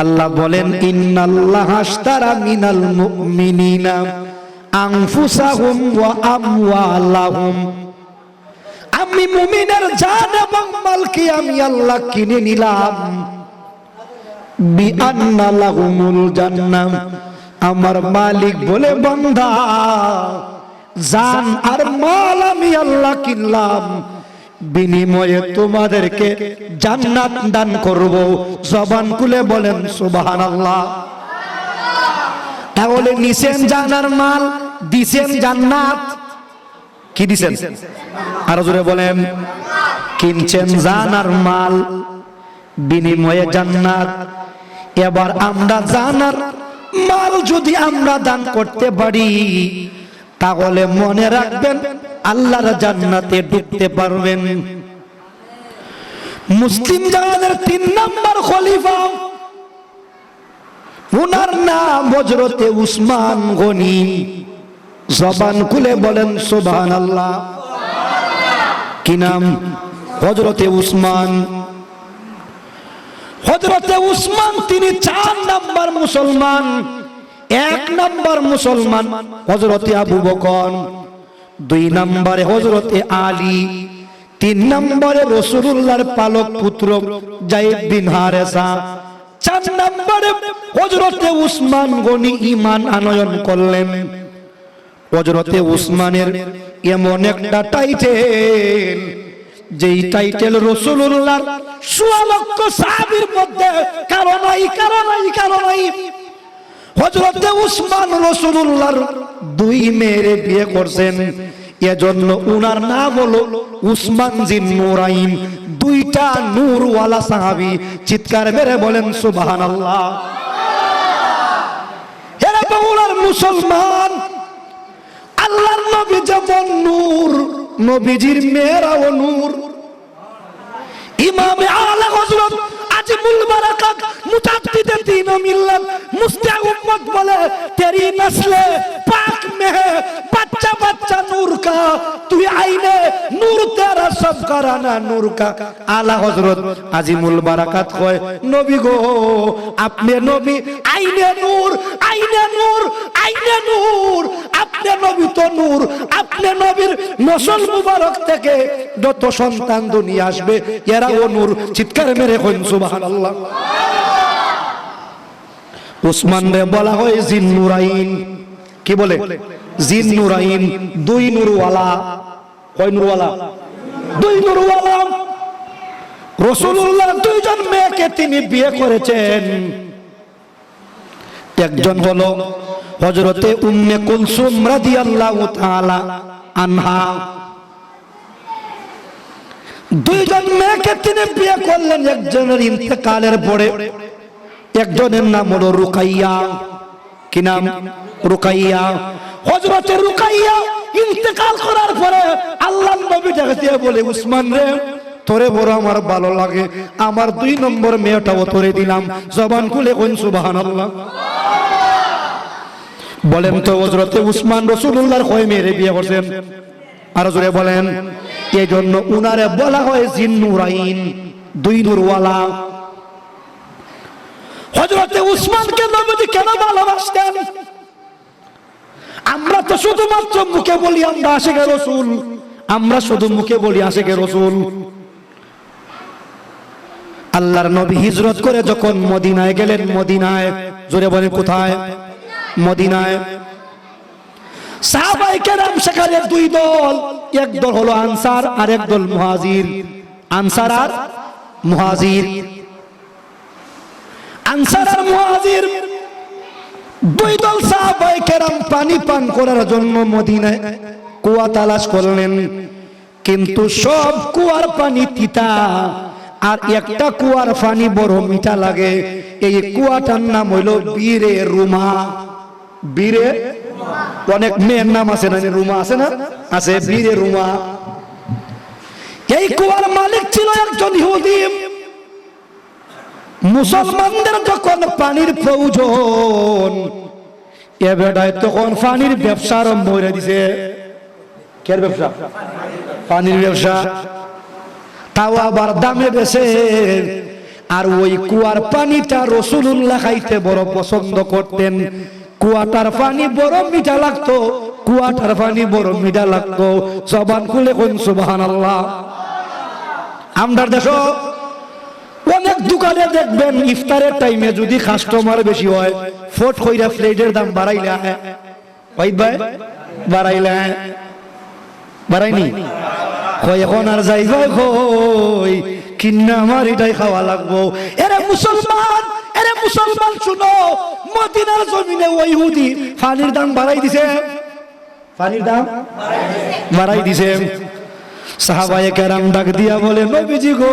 আল্লাহ বলেন ইন্নাল্লাহা আশতারা মিনাল মুমিনিনা আনফুসাহুম ওয়া আমওয়ালাহুম, আমি মুমিনের জান এবং মালকে আমি আল্লাহ কিনে নিলাম। বিআন্না লাহুমুল জান্নাহ, আমার মালিক বলে বান্দা জান আর মাল আমি আল্লাহ কিনলাম, বিনিময়ে তোমাদেরকে জান্নাত দান করব। জবান খুলে বলেন সুবহানাল্লাহ। তাহলে নিছেন জানার মাল, দিছেন জান্নাত। কি দিছেন? আরো জোরে বলেন। কিনছেন জানার মাল, বিনিময়ে জান্নাত। এবার আমরা জানার মাল যদি আমরা দান করতে পারি, তাহলে মনে রাখবেন আল্লাহর জান্নাতে ঢুকতে পারবেন। মুসলিম জামাতের 3 নম্বর খলিফা, ওনার নাম হযরতে উসমান গনি। জবান খুলে বলেন সুবহানাল্লাহ। কি নাম? হযরতে উসমান। হযরতে উসমান তিনি 4 নম্বর মুসলমান। 1 নম্বর মুসলমান হযরতে আবু বকর, 2 নম্বরে হযরতে আলী, 3 নম্বরে রাসূলুল্লাহর পালক পুত্র যায়েদ বিন হারেসা, 4 নম্বরে হযরতে উসমান গনি ঈমান আনয়ন করলেন। হযরতে উসমানের এমন একটা টাইটেল, যেই টাইটেল রাসূলুল্লাহর 1.5 লক্ষ সাহাবীর মধ্যে কারো নাই। হযরতে উসমান রাসূলুল্লাহর 2 মেয়েরে বিয়ে করছেন, এজন্য উনার নাম হলো উসমান জিন নুরাইন। 2টা নূরওয়ালা সাহাবী। চিৎকার মেরে বলেন সুবহানাল্লাহ। এরা বাংলার মুসলমান। আল্লাহর নবী যেমন নূর, নবীজির মেয়েরাও নূর। ইমামে আলা হযরত আজিমুল বারাকাত মুতাদ্দিদে দ্বীন ও মিল্লাত মুফতি উম্মত বলে, তেরি নসলে পাক মে है बच्चा बच्चा नूर का, तू आईने नूर तेरा सब कराना नूर का। आला हजरत আজিমুল বারাকাত কয়, নবী গো আপনি নবী, আইনে নূর, আইনে নূর, আইনে নূর। আপনি নবী তো নূর, আপনি নবীর নসল মুবারক থেকে যত সন্তান দুনিয়া আসবে এরাও নূর। চিৎকার মেরে কইন সুবহানাল্লাহ। উসমান রে বলা হয় জিন নুরাইন। কি বলে? জিন নুরাইন, 2 নূরওয়ালা। কয় নূরওয়ালা? 2 নূরওয়ালা। রাসূলুল্লাহ 2 জন মেয়েকে তিনি বিয়ে করেছেন। একজন হলো হযরতে উম্মে কুলসুম রাদিয়াল্লাহু তাআলা আনহা। 2 জন মেয়েকে তিনি বিয়ে করলেন। একজনের ইন্তেকালের পরে একজনের নাম হলো রুকাইয়া। কি নাম? রুকাইয়া। হযরতে রুকাইয়া ইন্তেকাল করার পরে আল্লাহর নবী ডাকতে বলে, উসমান রে তোরে বড় আমার ভালো লাগে, আমার 2 নম্বর মেয়েটাও তোরে দিলাম। জবান খুলে কইন সুবহানাল্লাহ। বলেন তো হযরতে উসমান রাসূলুল্লাহর কয় মেয়ে বিয়ে করছেন? আর জোরে বলেন। এই জন্য উনারে বলা হয় জিন নুরাইন, 2 নূরওয়ালা। হযরতে উসমানকে নবী কেন ভালোবাসতেন? আমরা তো শুধুমাত্র মুখে বলি আমরা আশিকে রাসূল, আমরা শুধু মুখে বলি আশিকে রাসূল। আল্লাহর নবী হিজরত করে যখন মদিনায় গেলেন, মদিনায়, জোরে বলে কোথায়? মদিনায়। সাহাবায়ে কেরাম সেখানে 2 দল, এক দল হলো আনসার আর এক দল মুহাজির। আনসার আর মুহাজির। আনসার আর মুহাজির 2 দল সাহাবায়ে কেরাম পানি পান করার জন্য মদিনায় কুয়া তালাশ করলেন, কিন্তু সব কুয়ার পানি তিতা, আর একটা কুয়ার পানি বড় মিঠা লাগে। এই কুয়াটার নাম হইল বীরে রুমা। বীরে অনেক মেয়ের নাম আছে না? রুমা আছে না? আছে, বীরে রুমা। এই কুয়ার মালিক ছিল একজন ইহুদি। মুসলমানদের যখন পানির প্রয়োজন, এ বেটায় তখন পানির ব্যবসা আরম্ভ করে দিছে। কে ব্যবসা? পানির ব্যবসা। তাও আবার দামে বেশে। আর ওই কুয়ার পানিটা রাসূলুল্লাহ খাইতে বড় পছন্দ করতেন। কুয়াটার পানি বড় মিঠা লাগতো, কুয়াটার পানি বড় মিঠা লাগতো। জবান খুলে কোন সুবহানাল্লাহ। আমরা দেখো অনেক দোকানে দেখবেন ইফতারের টাইমে যদি কাস্টমার বেশি হয় ফট কইরা প্লেটের দাম বাড়াইলা ভাই ভাই বাড়াইলা বাড়াইনি কই এখন আর যাই যাই কই কিন্না আমার এটাই খাওয়া লাগবো। এরে মুসলমান শুনো, মদিনার জমিনে ওই ইহুদি পানির দাম বাড়াই দিছে, পানির দাম বাড়াই দিছে। সাহাবায়ে কেরাম ডাক দিয়া বলে নবীজি গো,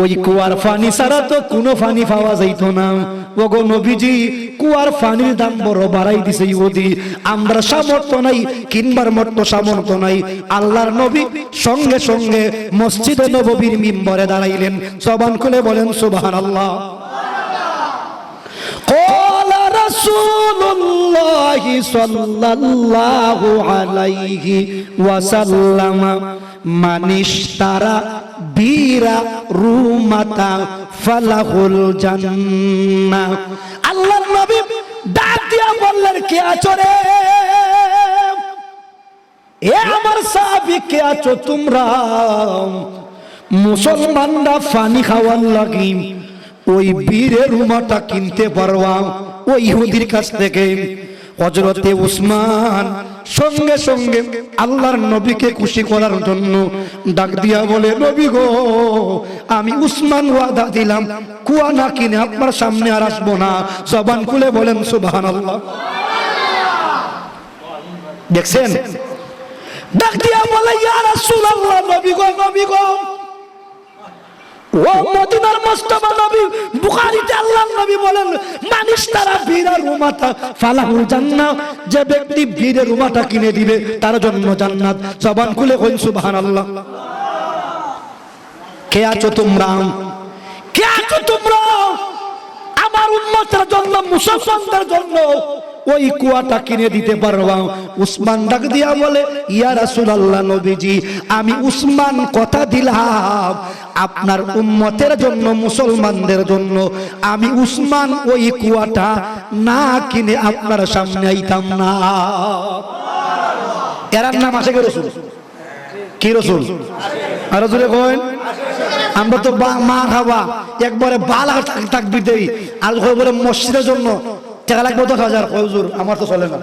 ওই কুয়ার পানি ছাড়া তো কোনো পানি পাওয়া যাইতো না। ওগো নবীজি, কুয়ার পানির দাম বড় বাড়াই দিছে ইহুদি, আমরা সামর্থ্য নাই কিনবার মতো সামর্থ্য নাই। আল্লাহর নবী সঙ্গে সঙ্গে মসজিদে নববীর মিম্বরে দাঁড়াইলেন। জবান খুলে বলেন সুবহানাল্লাহ। ক্বালা রাসূলুল্লাহি সাল্লাল্লাহু আলাইহি ওয়াসাল্লাম মানিশতারা বিরা রুমাতা ফালাহুল জান্নাহ। আল্লাহর নবী ডাক দিয়া বললেন, কে আছো রে? এ আমার সাহাবী, কে আছো তোমরা? মুসলমানরা পানি খাওয়ার লাগি ওই বীরের রুমাটা কিনতে পারবা ওই ইহুদির কাছ থেকে। হযরতে উসমান সঙ্গে সঙ্গে আল্লাহর নবীকে খুশি করার জন্য ডাক দিয়া বলে, নবী গো, আমি উসমান ওয়াদা দিলাম কুয়া না কিনে আপনার সামনে আর আসবো না। জবান খুলে বলেন সুবহানাল্লাহ। দেখছেন, ডাক দিয়া বলে, ইয়া রাসূলুল্লাহ, নবী গো, নবী গো। ও মদিনার মুস্তাফা নবী, বুখারীতে আল্লাহর নবী বলেন, মানিশতারা বীরা রুমাতা ফালাহুল জান্নাহ, যে ব্যক্তি বীরের রুমাটা কিনে দিবে তার জন্য জান্নাত। জবান খুলে কইন সুবহানাল্লাহ। কে আছো তোমরা? কে আছো তোমরা? আমার উম্মতের জন্য, মুসলমানদের জন্য ওই কুয়াটা কিনে দিতে পারবা? উসমান ডাক দিয়া বলে, ইয়া রাসূলুল্লাহ, নবীজি, আমি উসমান কথা দিলাম আপনার উম্মতের জন্য, মুসলমানদের জন্য আমি উসমান ওই কুয়াটা না কিনে আপনার সামনে আইতাম না। এরার নাম আসে কে? রাসূল। কি রাসূল? আর জোরে কইন। আমরা তো মা খাবা একবারে বালা তাকবীর দেই, আর কই বলে মসজিদের জন্য টাকা লাগবে 10,000। হুজুর আমার তো চলে না,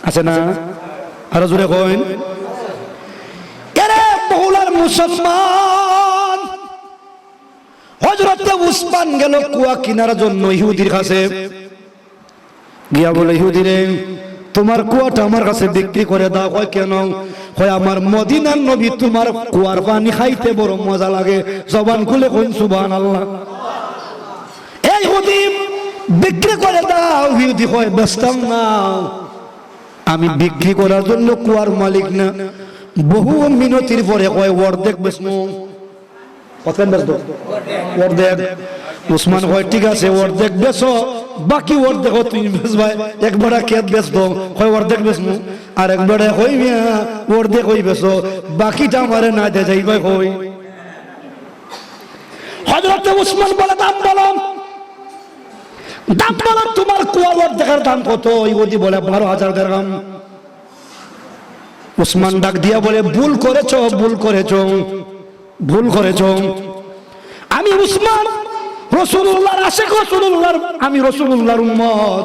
আছে না? আর জোরে কইন। এরে বহুলার মুসলমান, হযরতে উসমান গেল কুয়া কিনার জন্য ইহুদির কাছে গিয়া বলে, ইহুদি রে, তোমার কুয়াটা আমার কাছে বিক্রি করে দাও। কয় কেন? কয় আমার মদিনার নবী তোমার কুয়ার পানি খাইতে বড় মজা লাগে। জবান খুলে কইন সুবহানাল্লাহ। এই ইহুদি, বিক্রি করে দাও। ইহুদি কয়, বেচতাম না, আমি বিক্রি করার জন্য কুয়ার মালিক না। বহু মিনতির পরে কয়, অর্ধেক বেচমু। কত বেচবো? অর্ধেক। উসমান কয়, ঠিক আছে, অর্ধেক বেচো, বাকি অর্ধেক তুমি বেচবা। একবারে খেত বেচবো, কয় অর্ধেক বেচমু। আর একবারে কই মিয়া অর্ধেক কই বেচো, বাকিটা আমারে না দে যাইবা। কই হযরত উসমান বলে, দাম বলো, দাম বলো, তোমার কুয়ার অর্ধেকের দাম কত? ইহুদি বলে 12,000 দিরহাম। উসমান ডাক দিয়া বলে, ভুল করেছো, ভুল করেছো, ভুল করেছো। আমি উসমান রাসূলুল্লাহর আশিক, রাসূলুল্লাহর, আমি রাসূলুল্লাহর উম্মত।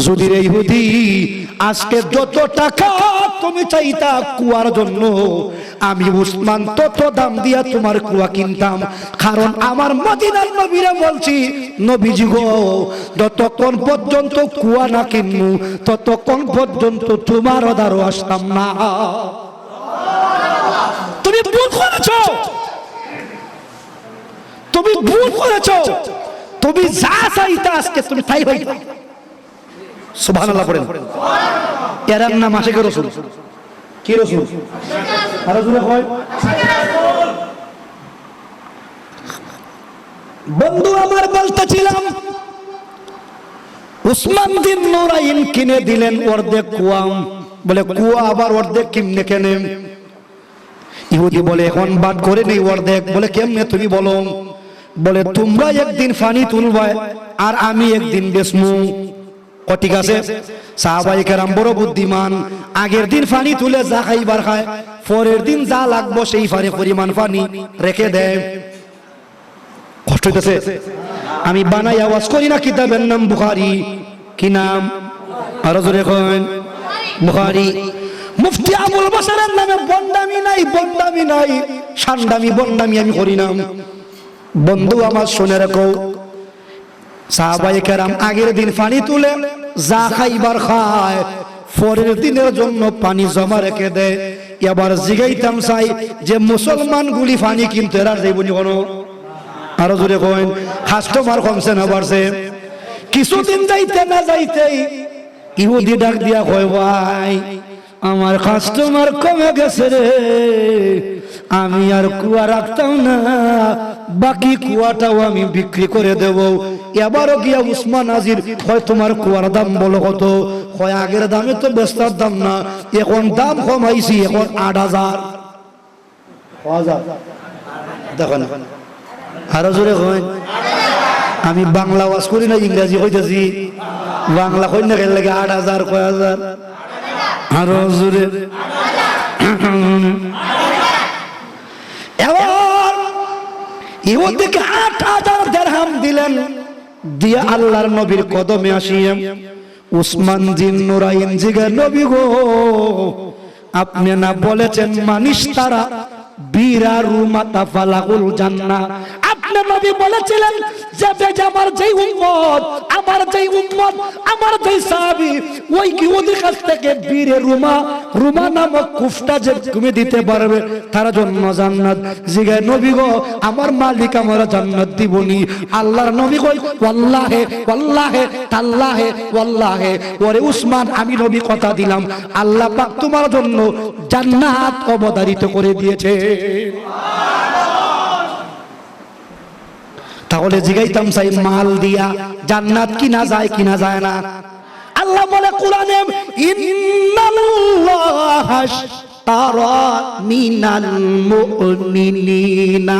যদি রে ইহুদি আজকে যত টাকা তুমি চাইতা কুয়ার জন্য, আমি উসমান তত দাম দিয়া তোমার কুয়া কিনতাম। কারণ আমার মদিনার নবীরে বলছি, নবীজি গো, যতক্ষণ পর্যন্ত কুয়া না কিনবো ততক্ষণ পর্যন্ত তোমার দ্বারও আসতাম না। তুমি ভুল করেছো, তুমি ভুল করেছো। তুমি যা চাইতা আজকে তুমি তাই হইতা। সুবহানাল্লাহ পড়েন। এর নাম আশিক রাসূল। কি রাসূল? আর রাসূলে কয়, বন্ধু আমার বলতেছিলাম, উসমান বিন নুরাইন কিনে দিলেন অর্ধেক কুয়া। বলে কুয়া আবার অর্ধেক কিনে কেনে? ইহুদি বলে এখন বাদ করে নেই অর্ধেক। বলে কেমনে তুমি বলো? বলে তোমরা একদিন পানি তুলবা আর আমি একদিন বেসমু। ও ঠিক আছে। সাহাবায়ে কেরাম বড় বুদ্ধিমান, আগের দিন পানি তুলে যা খাইবার খায়, পরের দিন যা লাগবো সেই পরিমাণ পানি রেখে দেয়। কষ্ট হইতেছে? আমি বানাই আওয়াজ করি না, কিতাবের নাম বুখারী। কি নাম? আরো জোরে কইন। বুখারী। মুফতি আবুল বাশারের নামে বন্ডামি নাই, বন্ডামি নাই, সান্ডামি বন্ডামি আমি করি না। বন্ধু আমার শুনে রাখো, সাহাবায়ে কেরাম আগের দিন পানি তুলে যা খাইবার খায়, পরের দিনের জন্য পানি জমা রেখে দেয়। এবার জিগাইতাম চাই যে মুসলমান গুলি পানি কিনতে আর যাইবনি কোনো? আরো জোরে কইন। কাস্টমার কমছে না বাড়ছে? কিছুদিন যাইতে না যাইতেই ইহুদি ডাক দিয়া কয়, ভাই আমার কাস্টমার কমে গেছে রে, আমি আর কুয়া রাখতাম না, বাকি কুয়াটাও আমি বিক্রি করে দেব। এবারও গিয়া উসমান হাজির, হয় তোমার কুয়ার দাম বলো কত? হয় আগের দামে তো বেস্তার দাম না, এখন দাম কমাইছি, এখন ৮,০০০। দেখেন আরো জোরে কইন। আমি বাংলা ওয়াজ করি না, ইংরেজি কইতেছি। বাংলা কই না গেলে ৮,০০০ কয় হাজার? আরো জোরে। এবার ইহুদিকে ৮,০০০ দিরহাম দিলেন, দিয়া আল্লাহর নবীর কদমে আসিয়া উসমান জিন নুরাইন জিগে, নবী গো আপনি না বলেছেন মানিস তারা বিরারু মাতা ফালাকুল জান্নাহ। আপনি নবী বলেছিলেন যে আমার যেই উম্মত, আমার যেই উম্মত, আমার যেই সাহাবী ওই ইহুদির কাছ থেকে বীরে রুমা নামক কুফটা যে তুমি দিতে পারবে তার জন্য জান্নাত। জিগায় নবী গো আমার মালিক আমার জান্নাত দিবনি? আল্লাহর নবী কই ওয়াল্লাহে ওয়াল্লাহে তাল্লাহে ওয়াল্লাহে, ওরে উসমান আমি নবী কথা দিলাম আল্লাহ পাক তোমার জন্য জান্নাত অবধারিত করে দিয়েছে। তাহলে জিগাইতাম চাই মাল দিয়া জান্নাত কিনা যায় কিনা যায় না? আল্লাহ বলে কোরআনে, ইন্নাল্লাহা আশতারা মিনাল মুমিনিনা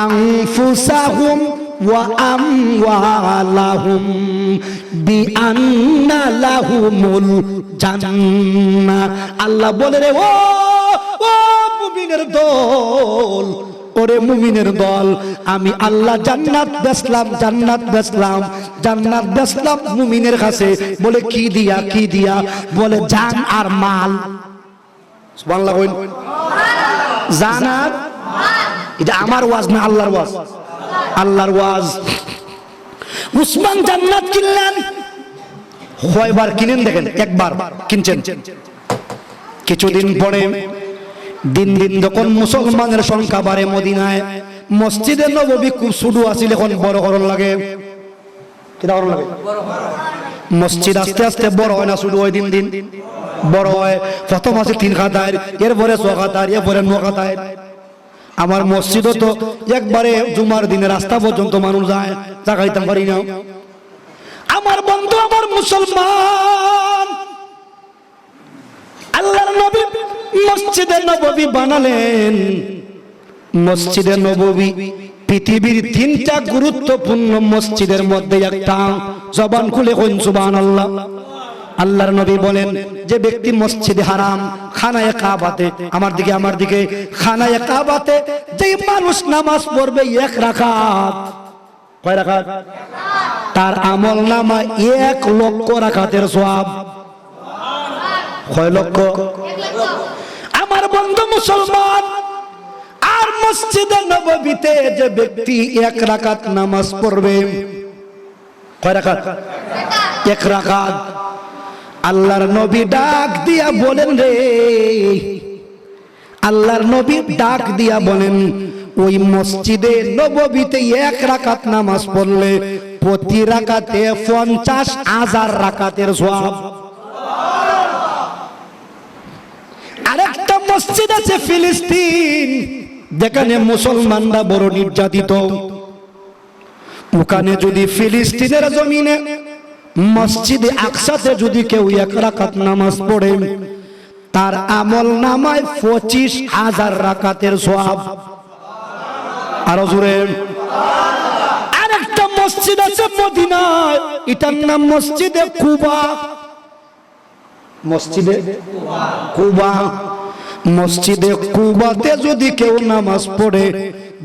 আনফুসাহুম ওয়া আমওয়ালাহুম বিআন্না লাহুমুল জান্নাহ। আল্লাহ বলে রে ও মুমিনের দল, ওরে মুমিনের দল, আমি আল্লাহ জান্নাত বেচলাম, জান্নাত বেচলাম, জান্নাত বেচলাম মুমিনের কাছে। বলে কি দিয়া? কি দিয়া? বলে জান আর মাল। সুবহানাল্লাহ কইন। জান আর মাল। এটা আমার ওয়াজ না, আল্লাহর ওয়াজ, আল্লাহর ওয়াজ। উসমান জান্নাত কিনলেন। কয়বার কিনেন দেখেন? একবার কিনছেন। কিছুদিন পরে দিন দিন যখন মুসলমানের সংখ্যা বাড়ে মদিনায়, মসজিদে নববী খুব ছোট আছিল, এখন বড় করন লাগে। কি করন লাগে? মসজিদ আস্তে আস্তে বড় হয় না, ছোট হয়, দিন দিন বড় হয়। প্রথম আছে ৩ কাতার, এরপরে ৬ কাতার, এরপরে ৯ কাতার। আমার মসজিদও তো একবারে জুমার দিনে রাস্তা পর্যন্ত মানুষ যায়, জাগাইতে পারি না। আমার বন্ধু, আমার মুসলমান, আল্লাহর নবী মসজিদে নববী বানালেন। মসজিদে নববী পৃথিবীর ৩টা গুরুত্বপূর্ণ মসজিদের মধ্যে একটা। জবান খুলে কইন সুবহানাল্লাহ। আল্লাহর নবী বলেন যে ব্যক্তি মসজিদে হারাম খানায়ে কাবাতে, আমার দিকে খানায়ে কাবাতে যে মানুষ নামাজ পড়বে ১ রাকাত, কয় রাকাত? তার আমল নামায় ১ লক্ষ রাকাতের সওয়াব। কয় লক্ষ? আমার বন্ধু মুসলমান, আর মসজিদে নববীতে যে ব্যক্তি ১ রাকাত নামাজ পড়বে, কয় রাকাত? ১ রাকাত। আল্লাহর নবী ডাক দিয়া বলেন রে, আল্লাহর নবী ডাক দিয়া বলেন ওই মসজিদে নববীতে ১ রাকাত নামাজ পড়লে প্রতি রাকাতে ৫০,০০০ রাকাতের সওয়াব। আরেকটা মসজিদ আছে ফিলিস্তিন, যেখানে মুসলমানরা বড় নির্যাতিত। ওখানে যদি ফিলিস্তিনের জমিনে মসজিদে আকসাতে যদি কেউ ১ রাকাত নামাজ পড়ে, তার আমল নামায় 25,000 রাকাতের সওয়াব। আরো জোরে। আরেকটা মসজিদ আছে মদিনায়, এটার নাম মসজিদে কুবা। মসজিদে কুবা, মসজিদে কুবাতে যদি কেউ নামাজ পড়ে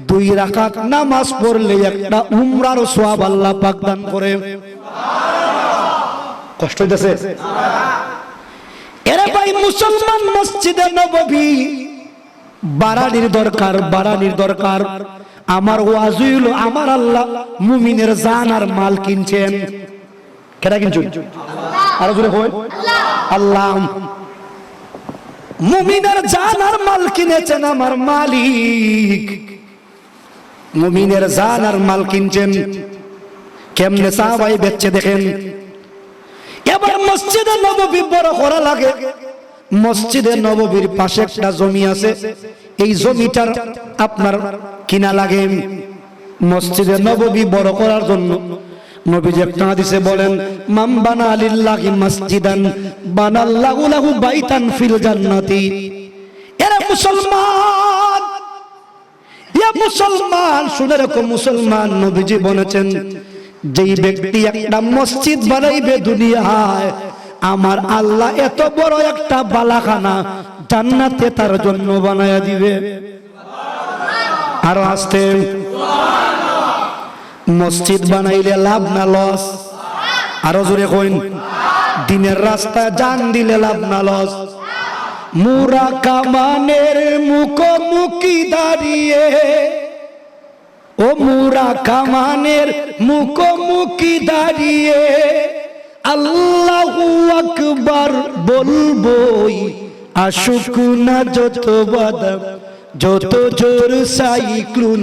2 রাকাত নামাজ পড়লে একটা উমরার সওয়াব আল্লাহ পাক দান করে। কষ্ট হইতেছে? এরে ভাই মুসলমান, মসজিদে নববী বাড়ানির দরকার, বাড়ানির দরকার। আমার ওয়াজ হইল আমার আল্লাহ মুমিনের জান আর মাল কিনছেন। কেডা কিনছেন? আরো জোরে কই আল্লাহ। মুমিনের জান আর মাল কিনেছেন আমার মালিক। মুমিনের জান আর মাল কিনছেন। কেমনে সাহাবাই বেচছে দেখেন। এবার মসজিদে নববী বড় করা লাগে। মসজিদে নববীর পাশে একটা জমি আছে, এই জমিটার আপনার কিনা লাগে। মসজিদে নববী বড় করার জন্য নবীজি একটা হাদিসে বলেন, মান বানা লিল্লাহি মাসজিদান বানাল্লাহু লাহু বাইতান ফিল জান্নাতি। এরা মুসলমান, ইয়া মুসলমান, শুনে রাখো মুসলমান, নবীজি বলেছেন যেই ব্যক্তি একটা মসজিদ বানাইবে দুনিয়ায়, আমার আল্লাহ এত বড় একটা বালাখানা জান্নাতে তার জন্য বানায়া দিবে। আরো আসতে, মসজিদ বানাইলে লাভ না লস? আরো জোরে কইন। দিনের রাস্তায় জান দিলে লাভ না লস? মুরা কামানের মুখোমুখি দাঁড়িয়ে, ও মুরা কামানের মুখোমুখি দাঁড়িয়ে আল্লাহু আকবার বলবই, আশুক না যত বাদা যত জোর সাইক্লুন,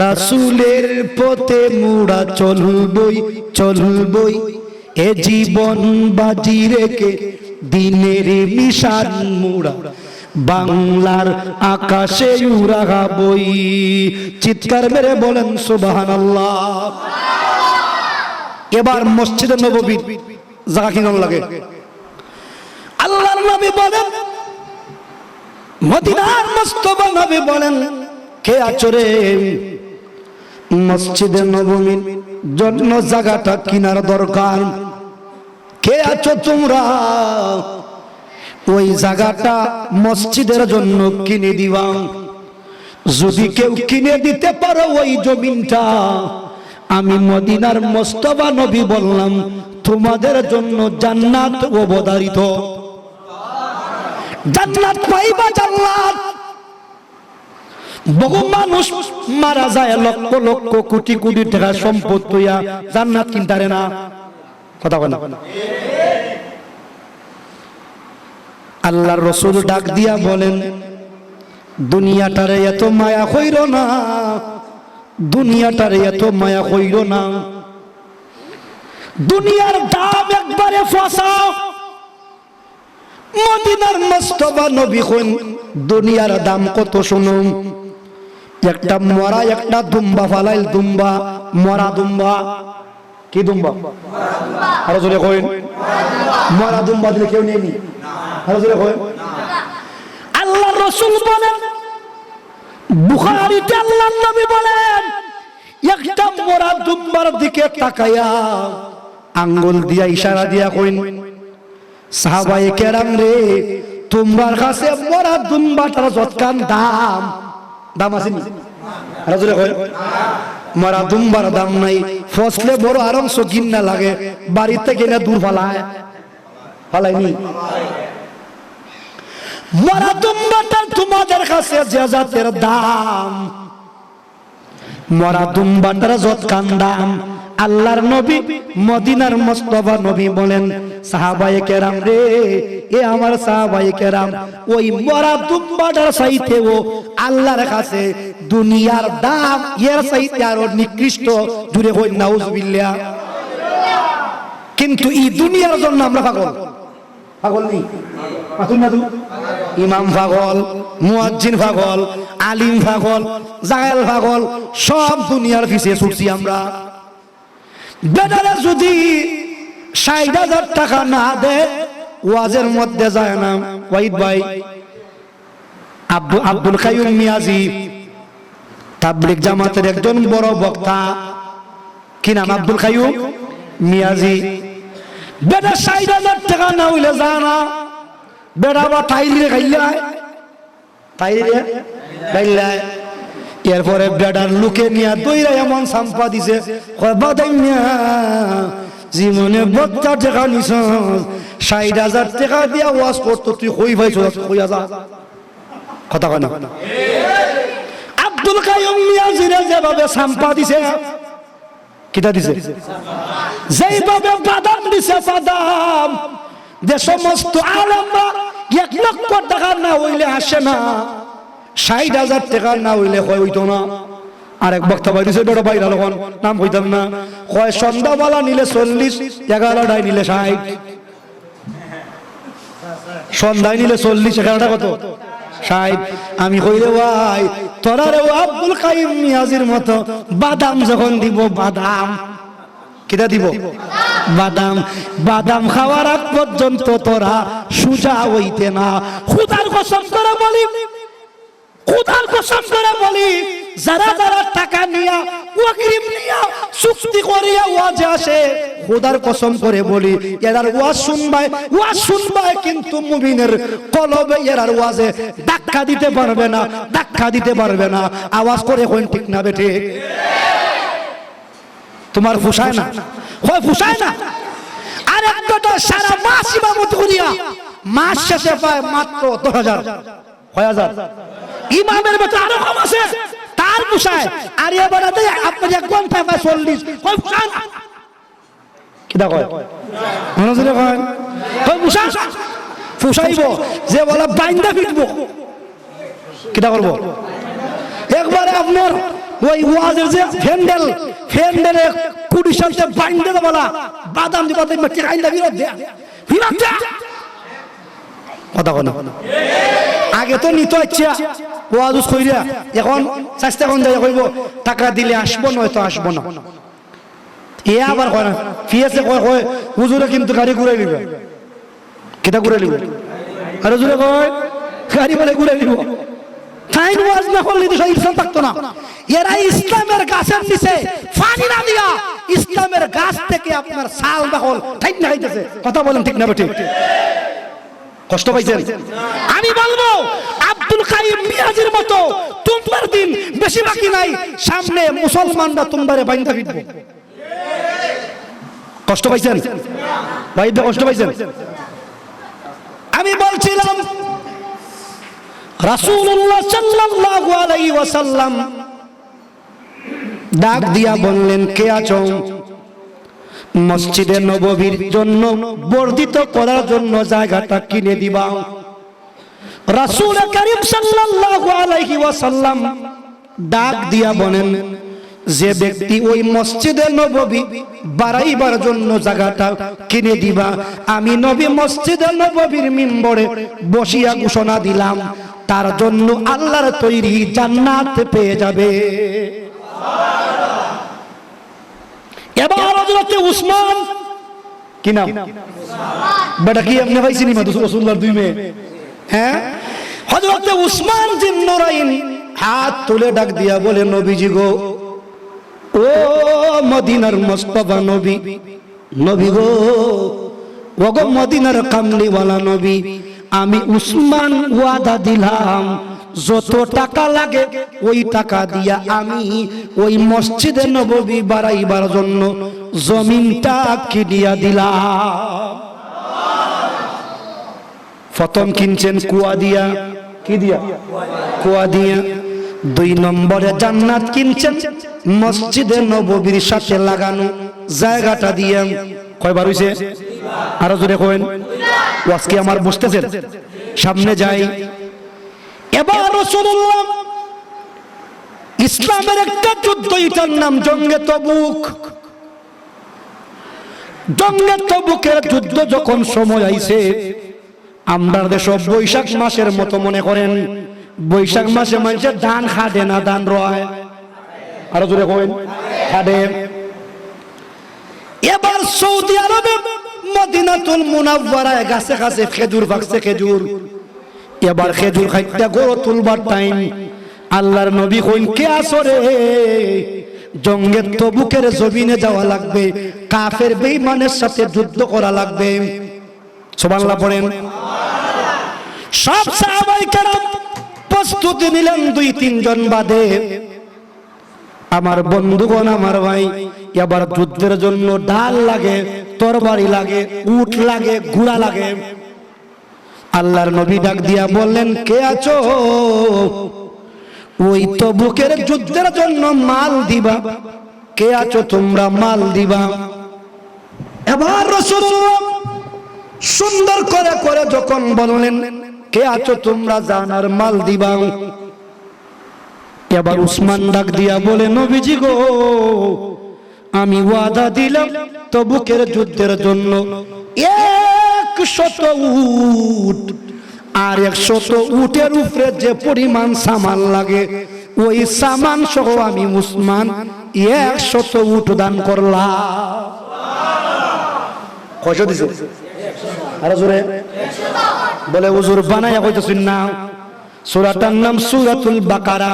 রাসূলের পথে মুরা চলবই চলবই, এ জীবন বাজি রেখে দিনের মিশন মুরা বাংলার আকাশে উড়াবই। চিৎকার মেরে বলেন সুবহানাল্লাহ। এবার মসজিদে নববী জায়গা কি নাম লাগে? আল্লাহর নবী বলেন, মদিনার মুস্তাফা নবী বলেন, কে আছো রে মসজিদে নববীর জন্য জায়গাটা কিনার দরকার? কে আছো তোমরা ওই জায়গাটা মসজিদের জন্য কিনে দিবা? যদি কেউ কিনে দিতে পারো ওই জমিনটা, আমি মদিনার মুস্তাফা নবী বললাম তোমাদের জন্য জান্নাত অবধারিত। জান্নাত পাইবা, জান্নাত। বহু মানুষ মারা যায় লক্ষ লক্ষ কোটি কোটি টাকা সম্পদ হইয়া জান্নাত কিনতে পারে না। কথা বলে আল্লাহর রাসূল ডাক দিয়া বলেন, দুনিয়াটারে এত মায়া কইরো না, দুনিয়াটারে এত মায়া কইরো না। দুনিয়ার দাম একবারে ফসাও। মদিনার মুস্তাফা নবী কইন দুনিয়ার দাম কত শুনো। একটা মরা একটা দুম্বা ফালাইল, দুম্বা মরা দুম্বা। কি দুম্বা? আরো জোরে কইন। মরা দুম্বা দিলে কেউ নেয়নি। আরো জোরে কইন। আল্লাহর রাসূল বলেন, বুখারীতে আল্লাহর নবী বলেন, একটা মরা দুম্বার দিকে তাকায়া আঙ্গুল দিয়া ইশারা দিয়া কইন, সাহাবায়ে কেরাম রে, তোমার কাছে মরা দুম্বাটার যতখান দাম, দাম আছে নি? আরো জোরে কইন। মরা দুম্বার দাম নাই, ফসলে বড় আরাম সকিন না লাগে, বাড়িতে গেলে দূর ফালায়, ফালাইনি। মরা দুম্বাটার তোমাদের কাছে যে জাতের দাম, মরা দুম্বাটার যতখান দাম, আল্লাহর নবী মদিনার মুস্তাফা নবী বলেন, সাহাবায়ে কেরাম রে, এ আমার সাহাবায়ে কেরাম, ওই মরা দুম্বাটার চাইতেও আল্লাহর কাছে দুনিয়ার দাম এর চাইতে আরো নিকৃষ্ট। জুড়ে কই নাউজুবিল্লাহ। কিন্তু এই দুনিয়ার জন্য আমরা পাগল, পাগল নেই? ইমাম পাগল, মুয়াজ্জিন পাগল, আলিম পাগল, জাহেল পাগল, সব দুনিয়ার পিছে ছুটছি আমরা। বেটারা যদি ৬০,০০০ টাকা না দেয় ওয়াজের মধ্যে যায় না। ওয়াহিদ ভাই, আব্দুল কাইয়ুম মিয়াজি তাবলিগ জামাতের একজন বড় বক্তা, কি নাম? আব্দুল কাইয়ুম মিয়াজি। বেটা ৬০,০০০ টাকা না হইলে যায় না। বেটা বা তাইলে খাইলায়, তাইলে খাইলায়। এরপরে বেটার লোকে নিয়ে দইরা এমন সাম্পা দিছে, কয় বাদাই মিয়া জীবনে ৭২ টাকা নিছ, ৬০,০০০ টাকা দিয়া ওয়াজ করতো, তুই কই ভাইছ? কইয়া যা, কথা কয় না। আব্দুল কাইয়ুম মিয়াজিরে যেভাবে সাম্পা দিছে, কিটা দিছে? যেইভাবে বাদাম দিছে, বাদাম, যে সমস্ত আলেমরা ১,০০,০০০ টাকা না হইলে আসে না, ৬০,০০০ টাকা না হইলে হইতো না। আরেক বক্তা ভাই দিছে, বেটা বাইরা লোকন নাম কইতাম না, কয় সন্ধ্যাবেলা নিলে ৪০, ১১টায় নিলে ৬০, সন্ধ্যায় নিলে ৪০, ১১টা কত? ৬০। আমি কইরে ভাই, তোরা রে আব্দুল কাইয়ুম মিয়াজির মতো বাদাম যখন দিব, বাদাম কিটা দিব? বাদাম। বাদাম খাওয়ার আগ পর্যন্ত তোরা সুজা হইতে না। খুদার কসম করে বলি, খুদার কসম করে বলি, যারা যারা টাকা নিয়া, ওয়াকিম নিয়া, চুক্তি করিয়া ওয়াজে আসে, খুদার কসম করে বলি, এরার ওয়াজ শুনবাই, কিন্তু মুমিনের কলবে এরার ওয়াজে ধাক্কা দিতে পারবে না, ধাক্কা দিতে পারবে না। আওয়াজ করে কোন ঠিক না বেঠে? তোমার ফুসায় না, হয় ফুসায় না। আর একটা সারা মাস ইমামত করিয়া মাস শেষে পায় মাত্র ১০,০০০, ৬,০০০। ইমামের মতো আরো কম আছে, তার ফুসায়। আর এবার আপনি ১ ঘন্টায় পায় ৪০, হয় ফুসায় না। কিটা কয়? মনোযোগে কয়, হয় ফুসায়। ফুসাইব যে বলে বাইন্দা ফিটব, কিটা করব? একবারে আপনার ওই ওয়াজের যে ফ্যান্ডেলে কুড়ি সালতে বাইন্দা বলা বাদাম দিব, আইন্দা বিরোধ দেয়া, বিরোধ দেয়া, কথা কয় না। আগে তো নিত ইচ্ছা ওয়াজ কইরা, এখন চেষ্টা কোন যায় কইব টাকা দিলে আসবো, নয়তো আসবো না। এ আবার কয় না, ফিয়েছে কয় হুজুরে কিন্তু গাড়ি ঘুরাই নিবে, কিটা ঘুরাই নিবে? আর হুজুরে কয় গাড়ি বলে ঘুরাই নিব। টাইম ওয়াজ না করলে তো ইসলাম থাকতো না। এরা ইসলামের গাছের নিচে পানি না দিয়া ইসলামের গাছ থেকে আপনার সাল বাহল ঠিক না হইতেছে, কথা বলেন ঠিক না বেঠিক? কষ্ট পাইছেন? আমি বলবো আব্দুল কাইয়ুম মিয়াজির মতো তোমার দিন বেশি বাকি নাই, সামনে মুসলমানরা তোমারে বাইন্দা ফিরবে। কষ্ট পাইছেন ভাই? কষ্ট পাইছেন? আমি বলছিলাম রাসূলুল্লাহ সাল্লাল্লাহু আলাইহি ওয়াসাল্লাম ডাক দিয়া বললেন, কে আছো? মসজিদে নববীর জন্য বর্ধিত করার জন্য জায়গাটা কিনে দিবা। রাসূল কারীম সাল্লাল্লাহু আলাইহি ওয়াসাল্লাম ডাক দিয়া বলেন, যে ব্যক্তি ওই মসজিদে নববী বাড়াইবার জন্য জায়গাটা কিনে দিবা, আমি নবী মসজিদে নববীর মিম্বরে বসিয়া ঘোষণা দিলাম, তার জন্য আল্লাহর তৈরি জান্নাত পেয়ে যাবে। এবার হযরতে উসমান, কি নাম? বেটা কি আপনি ভাইছি নি রাসূলুল্লাহর দুই মেয়ে? হ্যাঁ, হযরতে উসমান জিন নুরাইন হাত তুলে ডাক দিয়া বলে, নবীজি গো, ও মদিনার মুস্তাফা নবী, নবী গো, ও গো মদিনার কামলিওয়ালা নবী, আমি উসমান ওয়াদা দিলাম যত টাকা লাগে ওই টাকা দিয়া আমি ওই মসজিদে নববী বাড়াইবার জন্য জমিনটা কিনিয়া দিলাম। প্রথম কিনছেন কুয়া দিয়া, কি দিয়া? কুয়া দিয়া। ২ নম্বরে জান্নাত কিনছেন মসজিদে নববীর সাথে লাগানো জায়গাটা দিয়ে। কয়বার হইছে? আরো জোরে কইন। আজকে আমার বুঝতেছেন? সামনে যাই। এবার রাসূলুল্লাহ ইসলামের একটা যুদ্ধ, এটার নাম জঙ্গে তবুক। জঙ্গে তবুকের যুদ্ধ যখন সময় আইছে, আমরা দেশ বৈশাখ মাসের মতো মনে করেন, বৈশাখ মাসে মানুষের ধান খাটে না, ধান রয়। আরো জোরে কইন, খাটে। এবার সৌদি আরবে মদিনাতুল মুনাওয়ারায় গাছে গাছে খেজুর পাকছে খেজুর। এবার খেজুর খাইতে গরু তুলবার টাইম আল্লাহর নবী কইন কে আসরে জঙ্গের তবুকের জমিনে যাওয়া লাগবে, কাফের বেঈমানের সাথে যুদ্ধ করা লাগবে। সুবহানাল্লাহ পড়েন। সব সাহাবায়ে কেরাম প্রস্তুতি নিলেন। 2-3 জন বাদে আমার বন্ধুগণ, আমার ভাই, এবার যুদ্ধের জন্য ঢাল লাগে, তরবারি লাগে, উট লাগে, ঘোড়া লাগে। আল্লাহর নবী ডাক দিয়া বললেন কে আছো? ওই তবুকের যুদ্ধের জন্য মাল দিবা, কে আছো তোমরা মাল দিবা? এবার রাসূলুল্লাহ সুন্দর করে করে যখন বললেন কে আছো তোমরা জানার মাল দিবা, এবার উসমান ডাক দিয়া বলে নবীজি গো, আমি ওয়াদা দিলাম তবুকের যুদ্ধের জন্য 100 উট, আর 100 উটের উপরে যে পরিমাণ সামান লাগে ওই সামান সহ আমি উসমান 100 উট দান করলাম। কয়শো দিছে? আরো জোরে বলে হুজুর বানায়া কইতেছেন না। সূরাটার নাম সূরাতুল বাকারা,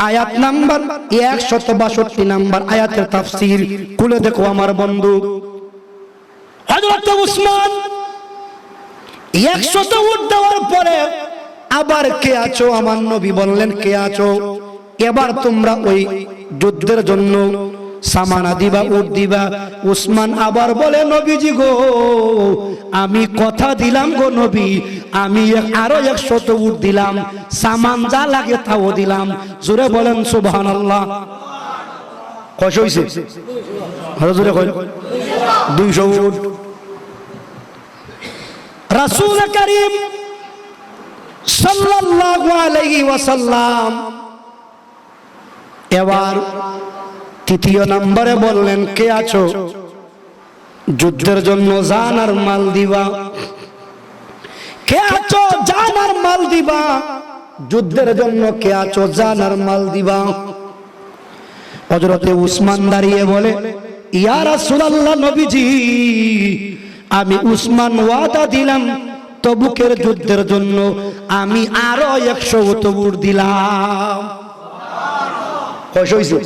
আয়াত নাম্বার 162 নাম্বার আয়াতের তাফসীর খুলে দেখো আমার বন্ধু। হযরত উসমান 100 উট দেওয়ার পরে আবার কে আছো? আমার নবী বললেন কে আছো? এবার তোমরা ওই যুদ্ধের জন্য সামানা দিবা, উট দিবা। উসমান আবার বলে নবীজি গো, আমি কথা দিলাম গো নবী, আমি আরো 100 উট দিলাম, সামান যা লাগে তাও দিলাম। জোরে বলেন সুবহানাল্লাহ। কয়শো হইছে? আরো জোরে কই। 200 উট। রাসূল করিম সাল্লাল্লাহু আলাইহি ওয়াসাল্লাম এবার 3য় নম্বরে বললেন কে আছো? যুদ্ধের জন্য জান আর মাল দিবা, কে আছো? জান আর মাল দিবা। যুদ্ধের জন্য কে আছো? জান আর মাল দিবা। হযরতে উসমান দাঁড়িয়ে বলে ইয়া রাসূলুল্লাহ, নবীজি আমি উসমান ওয়াদা দিলাম তবুকের যুদ্ধের জন্য আমি আরো 100 উট দিলাম। কয়শো হইছে?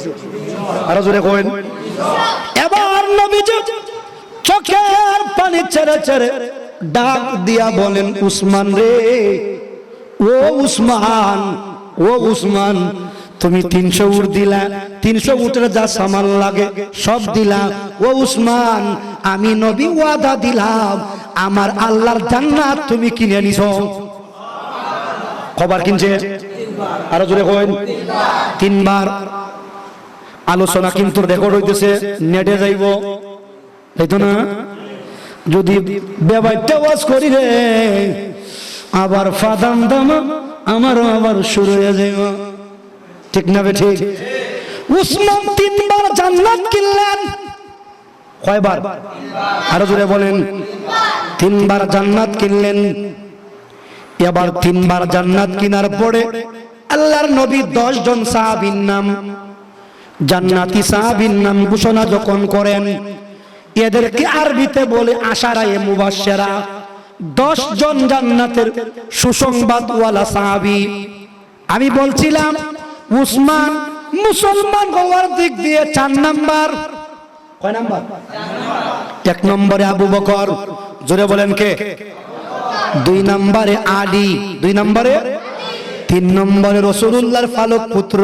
আরো জোরে কইন। এবার নবীজি চোখের পানি ছেড়ে ছেড়ে ডাক দিয়া বলেন উসমান রে, ও উসমান, ও উসমান, তুমি 300 উট দিলা, 300 উটের যা সামান লাগে সব দিলা। ও উসমান, আমি নবী ওয়াদা দিলাম আমার আল্লাহর জান্নাত তুমি কিনে নিছো। কবার কিনছে? আরো জোরে কইন। 3 বার। আলোচনা কিন্তু রেকর্ড হইতেছে, নেটে যাইব, তাই তো না? যদি বেবাইতে ওয়াজ করি রে আবার ফাদাম দাম আমারও আবার শুরু হয়ে যাইব, ঠিক না বে ঠিক? উসমান 3 বার জান্নাত কিনলেন। কয়বার? আরো জোরে বলেন। 3 বার জান্নাত কিনলেন। এবার 3 বার জান্নাত কিনার পরে আল্লাহর নবী 10 জন সাহাবীর নাম, জান্নাতি সাহাবীর নাম ঘোষণা যখন করেন, এদেরকে আরবিতে বলে আশারায়ে মুবাশশিরা। 10 জন জান্নাতের সুসংবাদওয়ালা সাহাবী। আমি বলছিলাম উসমান মুসলমান হওয়ার দিক দিয়ে 4 নাম্বার। কয় নাম্বার? 1 নম্বরে আবু বকর, জোরে বলেন কে? 2 নম্বরে আলী, 2 নম্বরে 3 নম্বরে রাসূলুল্লাহর ফালক পুত্র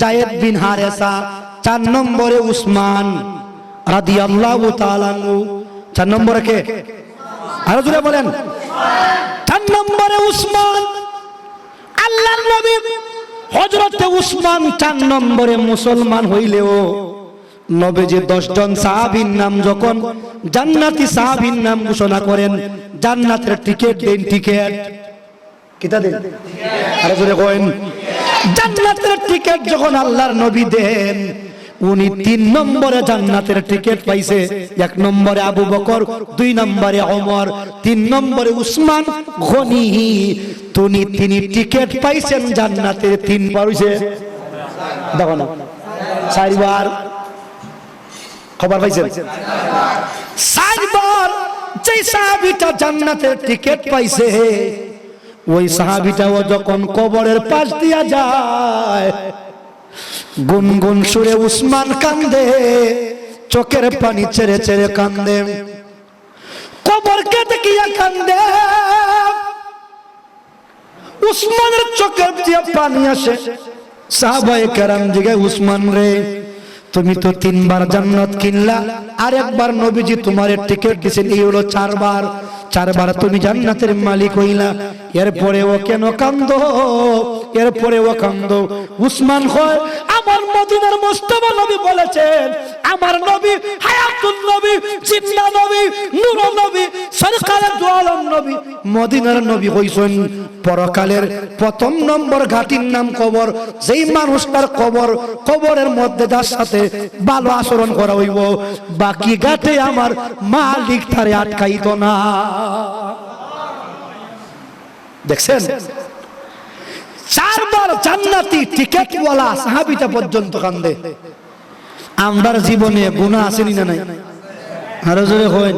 যায়েদ বিন হারেসা, 4 নম্বরে উসমান রাদিয়াল্লাহু তাআলা আনহু। 4 নম্বরে কে? আরো জোরে বলেন। 4 নম্বরে উসমান। আল্লাহর নবী হযরত উসমান 4 নম্বরে মুসলমান হইলেও নবীজি 10 জন সাহাবীর নাম যখন জান্নাতি সাহাবীর নাম ঘোষণা করেন, জান্নাতের টিকেট দেন। টিকেট কিতা দেন? আরো জোরে কইন। জান্নাতের টিকেট যখন আল্লাহর নবী দেন, উনি 3 নম্বরে জান্নাতের টিকেট পাইছে। 1 নম্বরে আবু বকর, 2 নম্বরে ওমর, 3 নম্বরে উসমান গনি। তিনি টিকেট পাইছেন জান্নাতের 3 বার হইছে। দেখো না, 4 বার খবর পাইছেন। 4 বার যে সাহাবীটা জান্নাতের টিকিট পাইছে ওই সাহাবীটাও যখন কবরের পাশ দিয়া যায় গুনগুন সুরে উসমান কান্দে, চোখের পানি ছেড়ে ছেড়ে কান্দে, কবরকে দেখিয়া কান্দে। উসমানের চোখের দিয়ে পানি আসে। সাহাবায়ে কেরাম জিজ্ঞাসা, উসমান রে তুমি তো 3 বার জান্নাত কিনলা, আর একবার নবীজি তোমার টিকিট দিয়েছেন, এই হলো 4 বার। 4 বার তুমি জান্নাতের মালিক হইলা, এরপরে ও কেন কান্দো? এরপরে ও কান্দো। উসমান কয়, আমার মদিনার মুস্তাফা নবী বলেছেন, আমার নবী হায়াতুন নবী, জিন্দা নবী, নূর নবী, সরকারে দু আলম নবী, মদিনার নবী হইছেন পরকালের প্রথম নম্বর ঘাটির নাম কবর। যেই মানুষটার কবরের মধ্যে যার সাথে ভালো আচরণ করা হইব, বাকি ঘাটে আমার মালিক তারে আটকাইতো না। দেখছেন, 4 বার জান্নাতি টিকেটওয়ালা সাহাবীটা পর্যন্ত কান্দে। আমার জীবনে গুনাহ আসেনি না নাই? আরো জোরে কইন।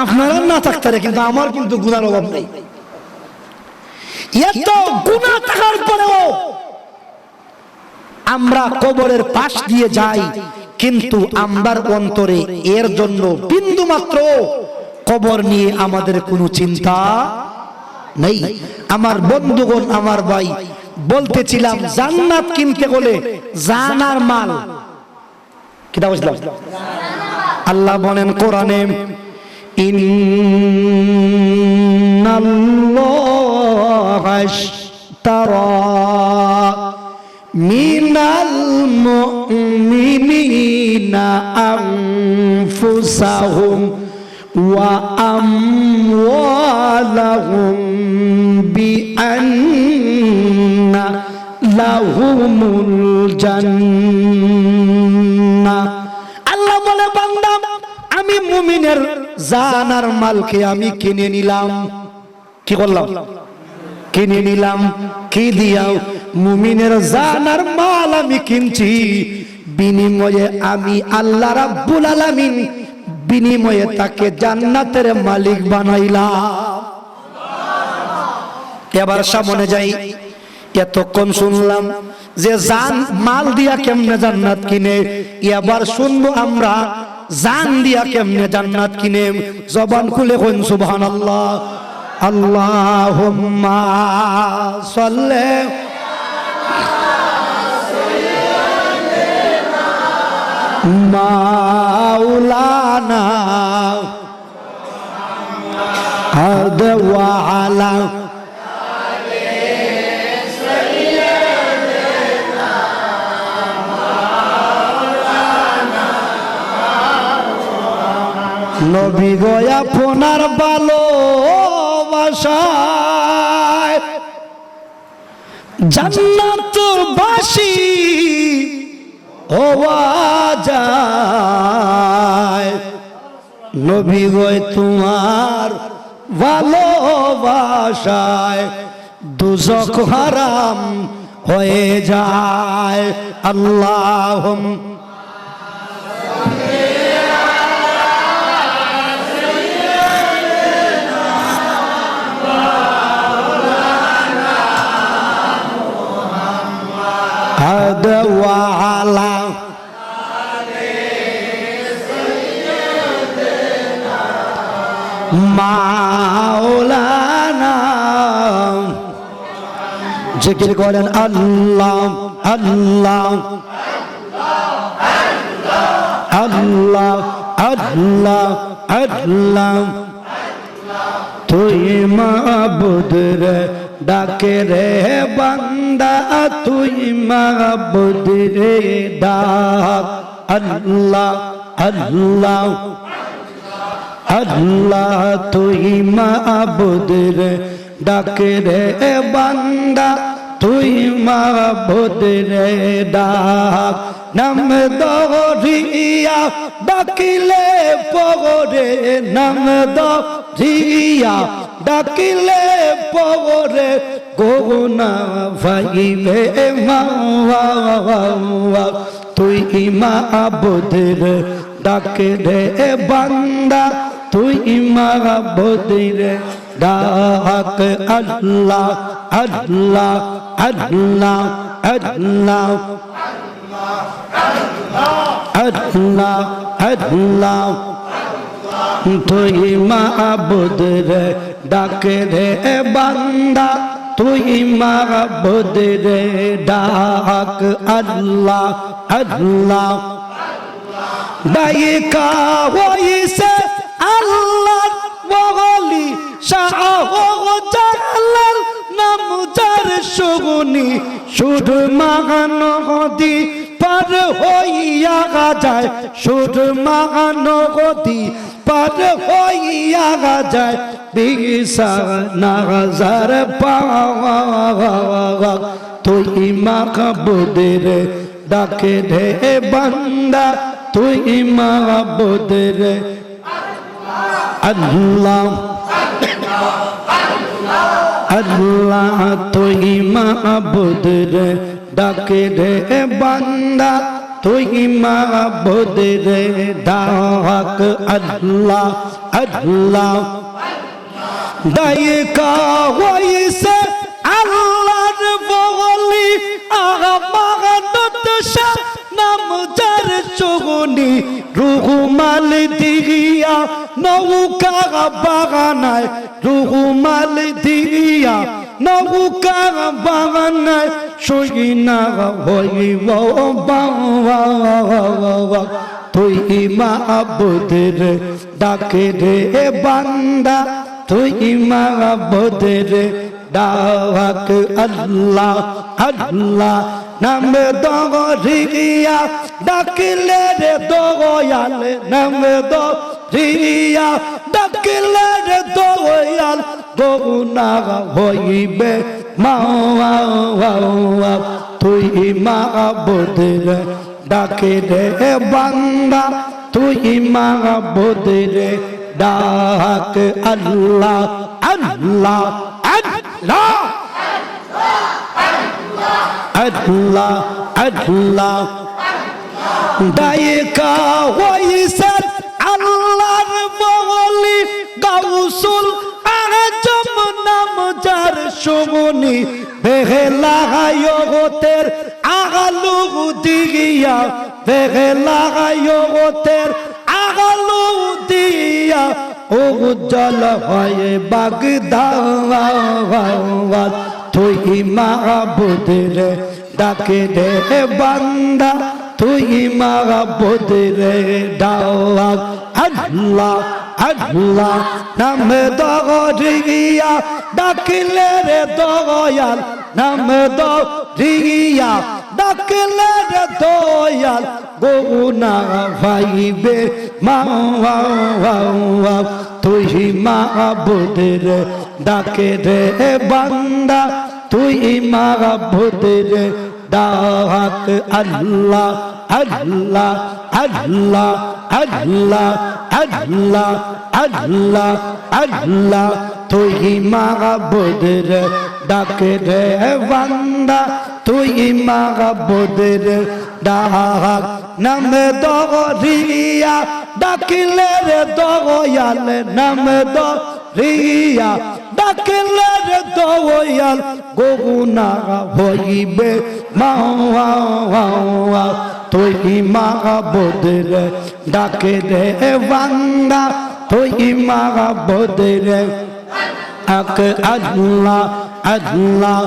আপনারা না থাকতে কিন্তু আমার কিন্তু গুনার অভাব নেই। এত গুনাহ থাকার পরেও আমরা কবরের পাশ দিয়ে যাই, কিন্তু আমরার অন্তরে এর জন্য বিন্দু মাত্র কবর নিয়ে আমাদের কোনো চিন্তা নেই। আমার বন্ধুগণ, আমার ভাই, বলতেছিলাম জান্নাত কিনতে হলে জানার মাল কিটা বুঝলাম? আল্লাহ বলেন কোরআনে, ইন্নাল্লাহা ইশতারা মিনাল মুমিনিনা আনফুসাহুম ওয়া আমওয়ালাহুম বিআন্না লাহুমুল জান্নাহ। আল্লাহ বলে, বান্দা আমি মুমিনের জানার মালকে আমি কিনে নিলাম। কি করলাম? কিনে নিলাম। কি দিয়া? মুমিনের জানার মাল আমি কিনছি, বিনিময়ে আমি আল্লাহ রাব্বুল আলামিন বিনিময়ে তাকে জান্নাতের মালিক বানাইলাম। এবার সামনে যাই। এতক্ষণ শুনলাম যে জান মাল দিয়া কেমনে জান্নাত কিনে, এবার শুনবো আমরা জান দিয়া কেমনে জান্নাত কিনে। জবান খুলে কইন সুবহানাল্লাহ। আল্লাহুম্মা সাল্লি মাওলানা আদ ওয়া আলা নবী গো আপনার ভালোবাসায় জান্নাতবাসী হওয়া যায়। নবী গো তোমার ভালোবাসায় দুজক হারাম হয়ে যায়। আল্লাহুম্মা ওয়ালা মাওলানা। জিকির করেন আল্লাহ আল্লাহ আল্লাহ আল্লাহ আল্লাহ। তুই মাবুদ রে ডাকে রে বান্দা, তুই মাবুদ রে ডাক। আল্লাহ আল্লাহ আল্লাহ। তুই মাবুদ রে ডাকে রে বান্দা, তুই মাবুদ রে ডাক। নাম দরিয়া ডাকিলে পগরে, নাম দরিয়া ডাকিলে পগরে, গোনা ভাইলে মাওয়া। তুই মাবুদ রে ডাকে রে বান্দা, তুই মাহবুদের ডাক আল্লাহ আল্লাহ আল্লাহ আল্লাহ আল্লাহ আল্লাহ তুই মাহবুদের ডাক রে বান্দা তুই মাহবুদের ডাক আল্লাহ আল্লাহ দায়িকা হইছে আল্লাহ ওলি শাহ জালাল নাম যার সুগুনি সুর মাগনদি পার হইয়া যায় সুর মাগনদি পার হইয়া যায় বিশা নাজার পাওয়া তুই মাহবুদের ডাকে রে বান্দা তুই মাহবুদের আল্লাহ আল্লাহ তুই মাহবুদের ডাকে রে বান্দা তুই মাহবুদের ডাক আল্লাহ আল্লাহ দায়িকা হইছে আল্লাহর বলি মাগনত শাহ নাম যার সুগুনি রুহুমাল দিয়া নৌকা বাগানায় রুহুমাল দিয়া নৌকা বাগানায় সইনা হইব বাবা তুই মাহবুদের ডাকে রে বান্দা তুই মাহবুদের ডাক আল্লাহ আল্লাহ নাম দরিয়া ডাকলে রে দয়াল নাম দরিয়া ডাকলে রে দয়াল গগুনা হইবে মাওয়া তুই মাহবুদের ডাকে রে বান্দা তুই মাহবুদের ডাক আল্লাহ আল্লাহ আল্লাহ আল্লাহ আল্লাহ দায়িকা হইছে আল্লাহর বলি গাউসুল আজম নাম যার সুগুনি বেহেলা হায়তের আগালু দিয়া বেহেলা হায়তের আগালু দিয়া ও জল হয় বাগদাদ তুই মাহবুদের ডাকে রে বান্দা তুই মাহবুদের ডাক আল্লাহ আল্লাহ নাম দরিয়া ডাকলে রে দয়াল নাম দরিয়া ডাকলে রে দয়াল গগুনা ভাইবে মাওয়া তুই মাহবুদের ডাকে রে বান্দা তুই মাহবুদের ডাক আল্লাহ আল্লাহ আল্লাহ আল্লাহ আল্লাহ আল্লাহ আল্লাহ তুই মাহবুদের ডাকে রে বান্দা তুই মাহবুদের ডাক নাম দরিয়া ডাকলে রে দয়াল নাম দরিয়া ডাকলে রে দয়াল গগুনা হইবে মাওয়া তুই মাহবুদের ডাকে রে বান্দা তুই মাহবুদের ডাক আল্লাহ আল্লাহ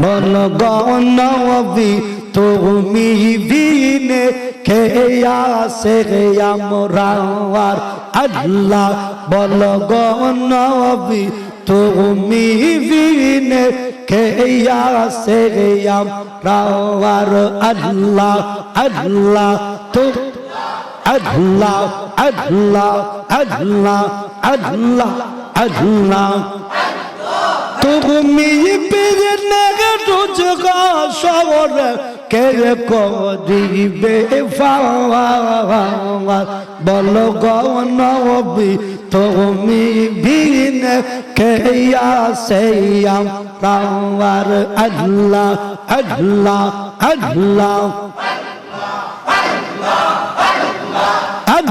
বল গনবী তুমি বিনে কে আসে আমরার আল্লাহ বল গনবী তুমি বিনে কে আসে আমরার আল্লাহ আল্লাহ তো আল্লাহ আল্লাহ আল্লাহ আল্লাহ আল্লাহ তুমি বিনে রোজগার সবর কে করিবে বল গনবী তুমি বিনে কে আসে আমরার আল্লাহ আল্লাহ আল্লাহ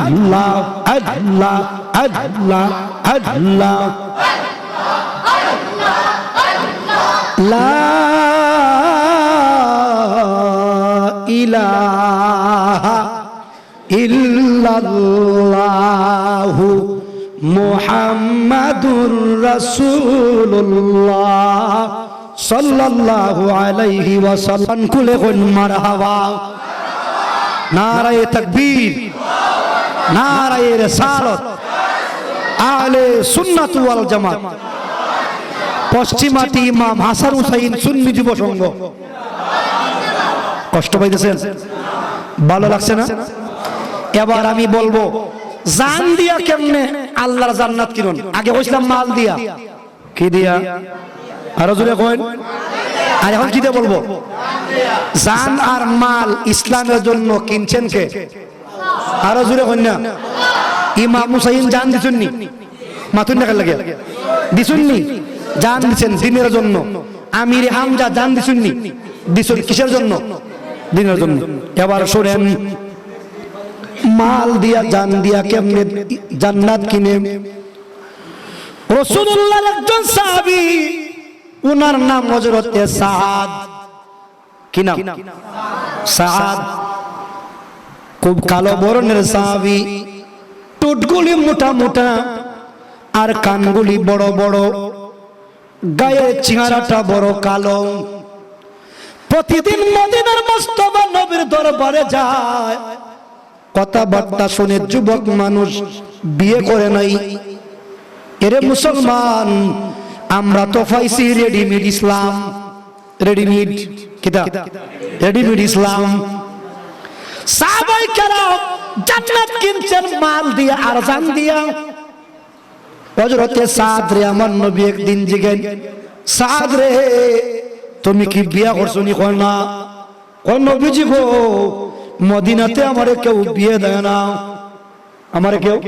আল্লাহ আল্লাহ আল্লাহ আল্লাহ লা ইলাহা ইল্লাল্লাহু মুহাম্মাদুর রাসূলুল্লাহ সাল্লাল্লাহু আলাইহি ওয়াসাল্লাম। কুলে কোন মারহাবা, নারায়ে তাকবীর, নারায়ে রিসালাত, আহলে সুন্নাত ওয়াল জামাত, পশ্চিমাটি ইমাম হাসান হুসাইন সুন্নি যুব সংঘ। কষ্ট পাইতেছেন? ভালো লাগছে না? এবার আমি বলবো জান দিয়া কেমনে আল্লাহর জান্নাত কিনুন। আগে কইছিলাম মাল দিয়া, কি দিয়া? আরো জোরে কইন। আর এখন কি দিয়ে বলবো? জান আর মাল ইসলামের জন্য কিনছেন কে? আরো জোরে কইন না। ইমাম হুসাইন জান দিছুননি, মাথুন না লাগে দিছুননি, জান দিছেন দিনের জন্য। আমির হামজা জান দিছুননি, দিছুন কিসের জন্য? দিনের জন্য। এবার শুনেন মাল দিয়া জান দিয়া কেমনে জান্নাত কিনে। রাসূলুল্লাহর একজন সাহাবী, উনার নাম হযরত সাদ। কি নাম? সাদ। খুব কালো বর্ণের সাহাবী, ঠোঁটগুলি মোটা মোটা আর কানগুলি বড় বড়, গায়ের চেহারাটা বড় কালো। প্রতিদিন মদিনার মুস্তাফা নবীর দরবারে যায়, কথাবার্তা শুনে যুবক মানুষ, বিয়ে করে নাই। এরে মুসলমান, আমরা তো পাইছি রেডিমেড ইসলাম। রেডিমেড কিতা? রেডিমেড ইসলাম। সাহাবায়ে কেরাম জান্নাত কিনছেন মাল দিয়া আর জান দিয়া। হযরতে সাদ রে আমার নবী একদিন জিজ্ঞেস, সাদ রে তুমি কি বিয়া করছো নি? কয় না। কয় নবীজি গো, মদিনাতে আমারে কেউ বিয়ে দেয় না। আমারে কেউ?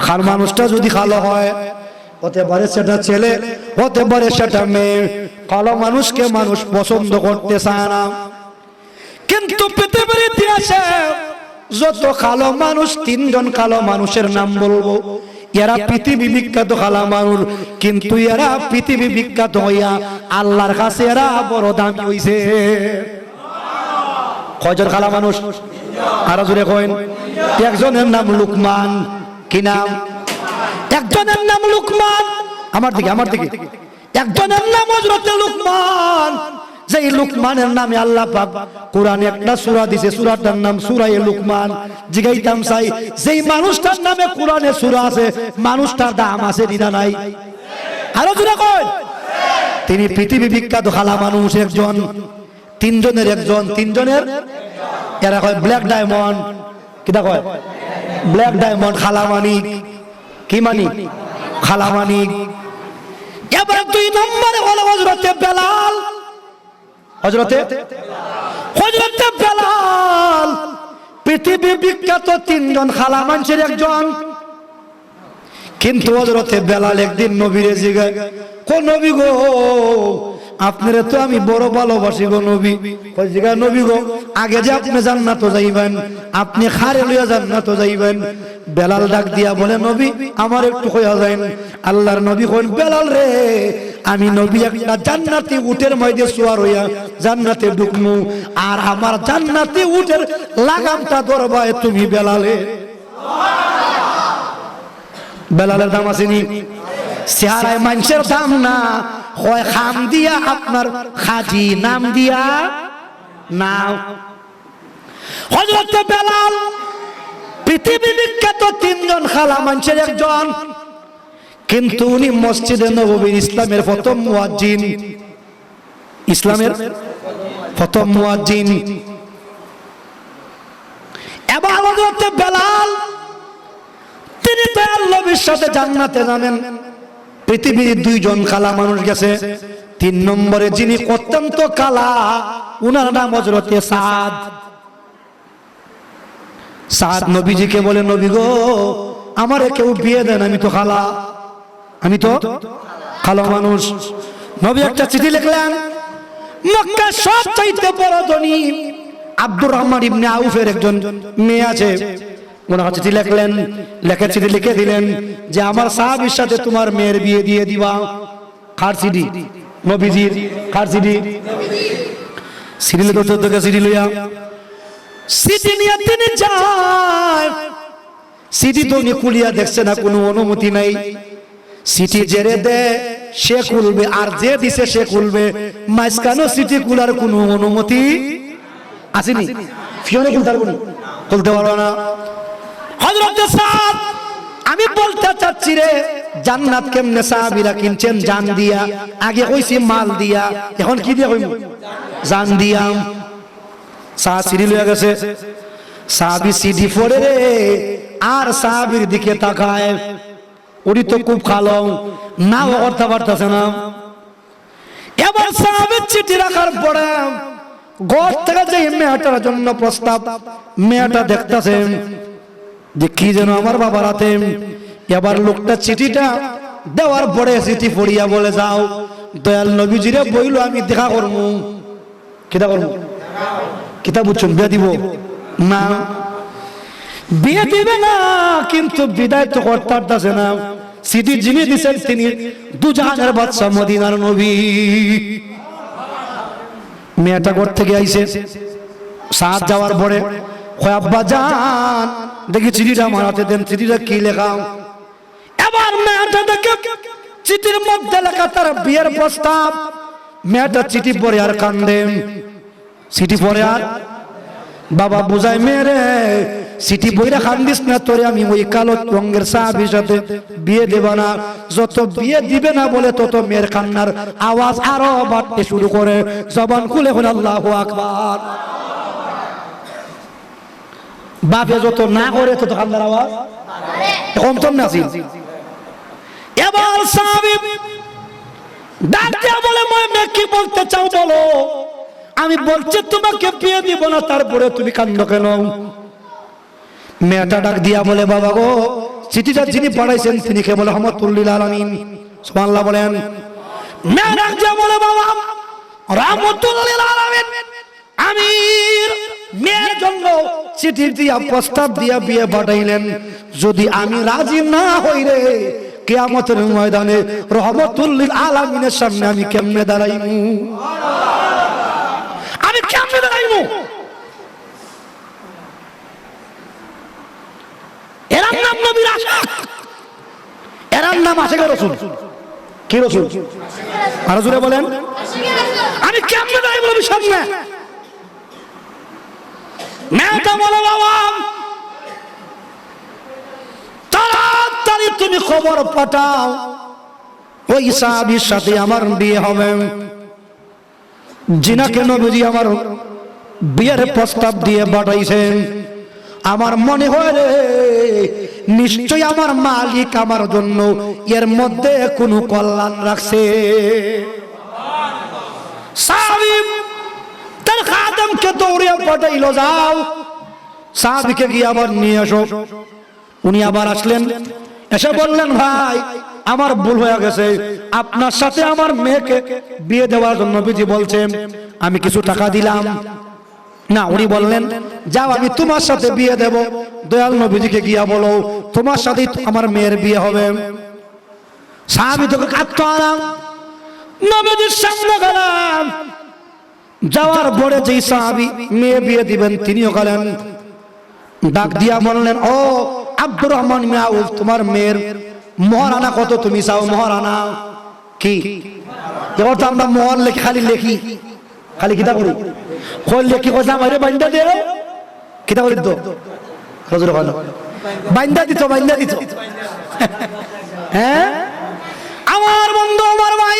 খাল মানুষটা যদি কালো হয়, হতে পারে সেটা ছেলে, হতে পারে সেটা মেয়ে। কালো মানুষকে মানুষ পছন্দ করতে চায় না। কিন্তু পৃথিবীর ইতিহাসে যত কালো মানুষ, তিনজন কালো মানুষের নাম বলবো। এরা পৃথিবী বিখ্যাত কালো মানুষ, কিন্তু এরা পৃথিবী বিখ্যাত হইয়া আল্লাহর কাছে এরা বড় দামি হইছে। কয়জন কালো মানুষ? আরো জোরে কইন। একজনের নাম লুকমান। কি নাম? একজনের নাম লুকমান। আমার দিকে, আমার দিকে। একজনের নাম হযরত লুকমান। যেই লুকমানের নামে আল্লাহ পাক কোরআনে একটা সূরা দিয়েছে, সূরাটার নাম সূরা লুকমান। জিগাইতাম চাই, যেই মানুষটার নামে কোরআনে সূরা আছে, মানুষটার দাম আছে দিনা নাই? আরো জোরে কইন। তিনি পৃথিবী বিখ্যাত খালা মানুষ একজন, তিনজনের একজন, তিনজনের। এরা কয় ব্ল্যাক ডায়মন্ড। কিটা কয়? Black diamond. খালা মানিক। কি মানিক? খালা মানিক। এবার দুই নম্বরে হলো হযরতে বেলাল। হযরতে বেলাল পৃথিবী বিখ্যাত তিনজন খালা মানুষের একজন। কিন্তু হযরতে বেলাল একদিন নবীরে জিজ্ঞাসা, কো নবী গো, আপনারে তো আমি বড় ভালোবাসি গো নবী। কই জিগা নবী গো, আগে যে আপনি জান্নাতে যাইবেন, আপনি খারে লইয়া জান্নাতে যাইবেন। বেলাল ডাক দিয়া বলে, নবী আমার একটু কইয়া যাইন। আল্লাহর নবী কইন, বেলাল রে, আমি নবী একটা জান্নাতি উটের মধ্যে শুয়ার হইয়া জান্নাতে ঢুকমু, আর আমার জান্নাতি উটের লাগামটা ধরবায় তুমি বেলালে। বেলালের দাম আসেনি? চেহারায় মানুষের দাম না, হয় খাম দিয়া আপনার খাজি নাম দিয়া নাও। হযরত বেলাল পৃথিবী বিখ্যাত তিনজন খালা মানুষের একজন, কিন্তু উনি মসজিদে নববীর ইসলামের প্রথম মুয়াজ্জিন। ইসলামের প্রথম মুয়াজ্জিন। এবার হযরত বেলাল তিনি তো আল্লাহর সাথে জান্নাতে যাবেন। পৃথিবীর দুইজন কালা মানুষ গেছে, তিন নম্বরে যিনি অত্যন্ত কালা, উনার নাম হযরতে সাদ। সাদ নবীজিকে বলে, নবী গো, আমারে কেউ বিয়ে দেন, আমি তো কালা, আমি তো কালো মানুষ। নবী একটা চিঠি লিখলেন। মক্কার সবচাইতে বড় ধনী আব্দুর রহমান ইবনে আউফের একজন মেয়ে আছে, ওনার চিঠি লিখলেন, লেখা চিঠি লিখে দিলেন যে আমার সাহাবীর সাথে তোমার মেয়ের বিয়ে দিয়ে দিবা। কার চিঠি? নবীজির। কার চিঠি? সিরিল দর্শককে চিঠি লইয়া চিঠি নিয়ে তিনি যায়। চিঠি তো উনি খুলিয়া দেখছে না, কোনো অনুমতি নাই। চিঠি জেরে দে সে খুলবে, আর যে দিছে সে খুলবে, মাঝখানে চিঠি খোলার কোনো অনুমতি আসেনি। ফিওনে খুলতে পারবো না। হযরত সাদ, আমি বলতে চাচ্ছি রে, জান্নাত কেমনে সাহাবীরা কিনছেন? জান দিয়া। আগে কইছি মাল দিয়া, এখন কি দিয়া কইব? জান দিয়া। সাদ সিঁড়ি লইয়া গেছে, সাহাবী সিডি পড়ে রে, আর সাহাবীর দিকে তাকায়। ওরি তো খুব খালো না, করতে পারতেছে না। এবার সাহাবীর চিঠি রাখার পরে ঘর থেকে যে মেয়েটার জন্য প্রস্তাব, মেয়েটা দেখতেছেন যে কি যেন আমার বাবার হাতে। এবার লোকটা চিঠিটা দেওয়ার পরে চিঠি পড়িয়া বলে, যাও দয়াল নবীজিরে বইল আমি দেখা করবো। কিতা করবো? কিতা বুঝছেন? বিয়ে দিব না, বিয়ে দিবে না, কিন্তু বিদায় তো করতে পারতেছে না। চিঠি যিনি দিচ্ছেন তিনি দুজাহানের বাদশা মদিনার নবী। মেয়েটা ঘর থেকে আইছে, সাত যাওয়ার পরে কয় আব্বা জান দেখি চিঠিটা আমার হাতে দেন, চিঠিটা কি লেখা? এবার মেয়েটা দেখে চিঠির মধ্যে লেখা তার বিয়ের প্রস্তাব। মেয়েটা চিঠি পড়ে আর কান্দে, চিঠি পড়ে আর বাবা বুঝাই মেরে, চিঠি বইরা কান্দিস না, তোরে আমি ওই কালো রঙের সাহাবীর সাথে বিয়ে দেব না। যত বিয়ে দিবে না বলে তত মেয়ের কান্নার আওয়াজ আরো বাড়তে শুরু করে। জবান খুলে বলে আল্লাহু আকবার। বাপে যত না করে তত কান্নার আওয়াজ কম তো না। এবার সাহাবী ডাক দিয়া বলে, মেয়ে কি বলতে চাও বলো? আমি বলছি তোমাকে বিয়ে দিব না, তারপরে তুমি কান্দো কেন? মেয়েটা ডাক দিয়া বলে, বাবা গো, চিঠিটা যিনি পড়াইছেন তিনি কেবল রহমাতুল লিল আলামিন। সুবহানাল্লাহ বলেন। মেয়ে ডাক দিয়া বলে, বাবা রহমাতুল লিল আলামিন আমির মেয়ের জন্য চিঠি দিয়া প্রস্তাব দিয়া বিয়ে পাঠাইলেন। যদি আমি রাজি না হই রে, কিয়ামতের ময়দানে রহমাতুল লিল আলামিনের সামনে আমি কেমনে দাঁড়াইমু? আমি কেমনে দাঁড়াইমু? এরার নাম নবীর আশিক, এরার নাম আশিকের রাসূল। কি রাসূল? আর জোরে বলেন। আমি কেমনে দাঁড়াইমু নবীর সামনে? মেয়েটা বলে, বাবা তাড়াতাড়ি তুমি খবর পাঠাও, ওই সাহাবীর সাথে আমার বিয়ে হবে, যিনাকে নবীজি আমার বিয়ের প্রস্তাব দিয়ে পাঠাইছেন। আমার মনে হয় রে, নিশ্চয় আমার মালিক আমার জন্য এর মধ্যে কোনো কল্যাণ রাখছে। সাহাবী তার খাদেমকে দৌড়ে পাঠাইলো, যাও সাহাবীকে গিয়ে আবার নিয়ে আসো। উনি আবার আসলেন, এসে বললেন, ভাই আমার ভুল হয়ে গেছে, আপনার সাথে আমার মেয়েকে বিয়ে দেওয়ার জন্য নবীজি বলছেন, আমি কিছু টাকা দিলাম না। উনি বললেন, যাও আমি তোমার সাথে বিয়ে দেব, দয়াল নবীজিকে গিয়া বলো তোমার সাথে আমার মেয়ের বিয়ে হবে। সাহাবী তো কাঁদতে আলাম, নবীজির সামনে গেলাম। যাওয়ার পরে যেই সাহাবী মেয়ে বিয়ে দিবেন তিনিও গেলেন, ডাক দিয়া বললেন, ও আব্দুর রহমান মিয়া, তোমার মেয়ের মহারানা কত তুমি চাও? মহারানা কি? যেমন তো আমরা মহর লেখি, খালি লেখি, খালি কিতা করি, কই লেখি কথা আমারে বান্দা দে, কিতা করি তো হুজুর ভালো বান্দা দিত, বান্দা দিত। হ্যাঁ আমার বন্ধু, আমার ভাই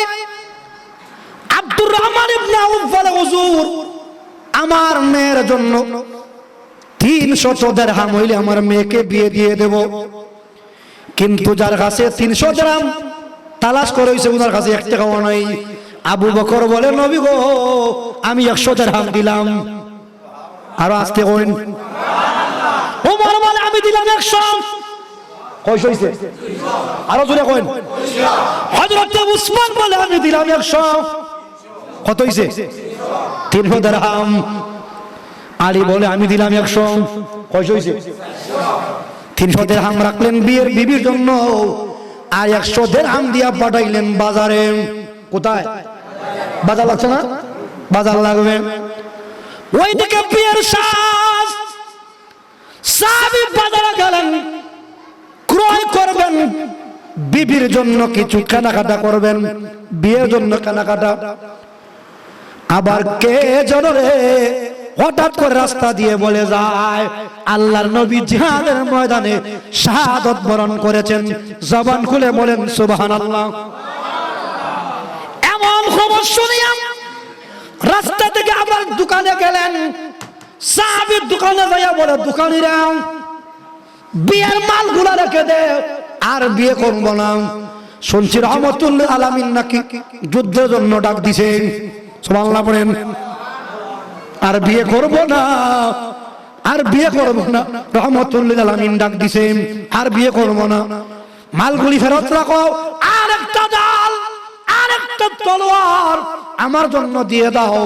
আব্দুর রহমান ইবনে আউফ বলে, হুজুর আমার মেয়ের জন্য 300 দিরহাম হইলে আমার মেয়েকে বিয়ে দিয়ে দেব। কিন্তু যার কাছে 300 দিরহাম তালাশ করে হইছে, ওনার কাছে 1 টাকাও নাই। আবু বকর বলে, নবী গো আমি 100 দিরহাম দিলাম। আর আজকে কইন ওমর বলে, আমি দিলাম 100। কয়শো হইছে? আরো জোরে কইন। হযরত উসমান বলে, আমি দিলাম 100। কত হইছে? 300 দিরহাম। আলী বলে আমি দিলাম 100। কয়শো হয়েছে? 300 দিরহাম রাখলেন বিয়ের বিবির জন্য, আর 100 দিরহাম দিয়া পাঠাইলেন বাজারে। কোথায়? বাজার লাগছে না? বাজার লাগবে। ওইদিকে বিয়ের সাজ সাহাবী বাজারে গেলেন, ক্রয় করবেন, বিবির জন্য কিছু কেনাকাটা করবেন, বিয়ের জন্য কেনাকাটা। আবার কে যেন রে হঠাৎ করে রাস্তা দিয়ে বলে যায়, আল্লাহর নবী জিহাদের ময়দানে শাহাদাত বরণ করেছেন। জবান খুলে বলেন সুবহানাল্লাহ। এমন খবর শুনিয়া রাস্তা থেকে আবার দোকানে গেলেন। সাহাবীর দোকানে যাইয়া বলে, দোকানিরা বিয়ের মালগুলা রেখে দে, আর বিয়ে করবো না। শুনছি রহমতুল্লাহ আলামিন নাকি যুদ্ধের জন্য ডাক দিছে। সুবহানাল্লাহ বলেন। আর বিয়ে করবো না, আর বিয়ে করবো না, রহমতুল্লাহ আলামিন ডাক দিছে, আর বিয়ে করবো না। মালগুলি ফেরত রাখো, আর একটা ডাল, আর একটা তলোয়ার আমার জন্য দিয়ে দাও,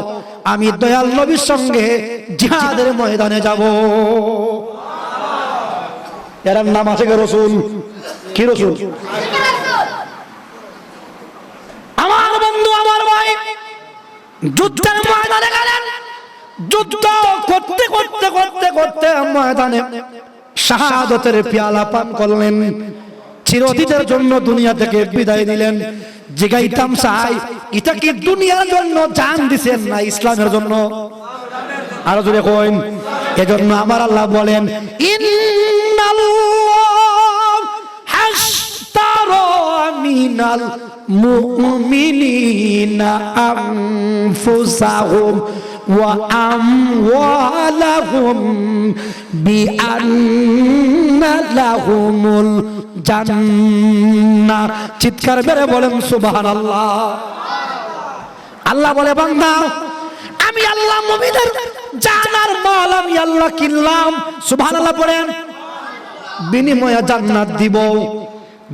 আমি দয়াল নবীর সঙ্গে জিহাদের ময়দানে যাব। এর নাম আছে কে? রসুল। কি রসুল? আমার বন্ধু, আমার ভাই, যুদ্ধের ময়দানে গেলেন। যুদ্ধ করতে করতে করতে করতে ময়দানে শাহাদাতের পেয়ালা পান করলেন। চিরদিনের জন্য দুনিয়া থেকে বিদায় দিলেন। জিগাইতাম চাই, এটা কি দুনিয়ার জন্য জান দিছেন না ইসলামের জন্য? আরো জোরে কইন। এজন্য আমার আল্লাহ বলেন, ইন্নাল্লাহ হাশতারা মিনাল মুমিনিনা আনফুসাহুম ওয়া আমওয়ালাহুম বিআন্না লাহুমুল জান্নাহ। চিৎকার মেরে বলেন সুবহানাল্লাহ। আল্লাহ বলে, বান্দা আমি আল্লাহ মুমিনদের জান আর মাল আমি আল্লাহ কিনলাম। সুবহানাল্লাহ পড়েন। বিনিময়ে জান্নাত দিব।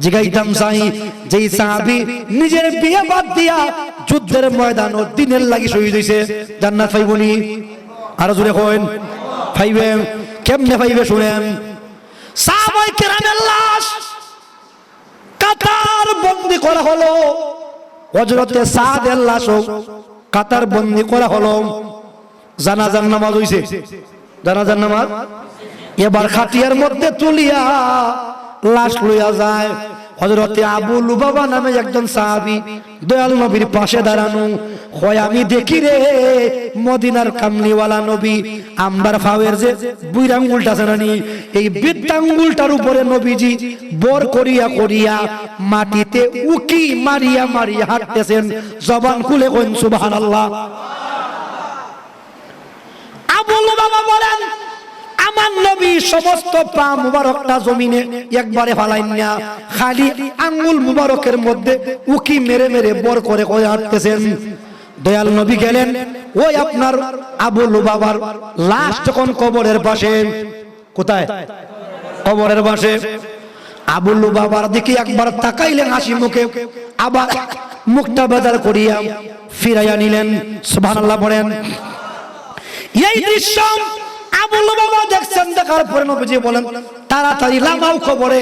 জিগাইতাম চাই, যেই সাহাবী নিজের বিয়ে বাদ দিয়া যুদ্ধের ময়দান ও দিনের লাগি শহীদ হইছে, জান্নাত পাইবনি? আরো জোরে কইন। পাইবে। কেমনে পাইবে শুনেন। সাহাবায়ে কেরামের লাশ কাতার বন্দী করা হলো। হযরতে সাদের লাশও কাতার বন্দী করা হলো। জানাজার নামাজ হইছে। জানাজার নামাজ এবার খাটিয়ার মধ্যে তুলিয়া লাশ লইয়া যায়। হযরতে আবু লুবাবা নামে একজন সাহাবী দয়াল নবীর পাশে দাঁড়ানো। হয় আমি দেখি রে মদিনার কামলিওয়ালা নবী আম্বার ফাওয়ের যে বুইর আঙ্গুলটা জানানি, এই বৃদ্ধাঙ্গুলটার উপরে নবীজি বর করিয়া করিয়া মাটিতে উকি মারিয়া মারিয়া হাঁটতেছেন। জবান খুলে কইন সুবহানাল্লাহ। আবু লুবাবা বলেন, আমার নবী সমস্ত পা মুবারকটা জমিনে একবারে ফালাইন না, খালি আঙ্গুল মুবারকের মধ্যে উকি মেরে মেরে বর করে করে হাঁটতেছেন। দয়াল নবী গেলেন, ওই আপনার আবু লুবাবার লাশ যখন কবরের পাশে, কোথায়? কবরের পাশে। আবু লুবাবার দিকে একবার তাকাইলেন হাসি মুখে, আবার মুখটা বাজার করিয়া ফিরাইয়া নিলেন। সুবহানাল্লাহ পড়েন। এই দৃশ্য আবু লুবাবা দেখছেন। দেখার পরে নবীজি বলেন, তাড়াতাড়ি লাগাও কবরে।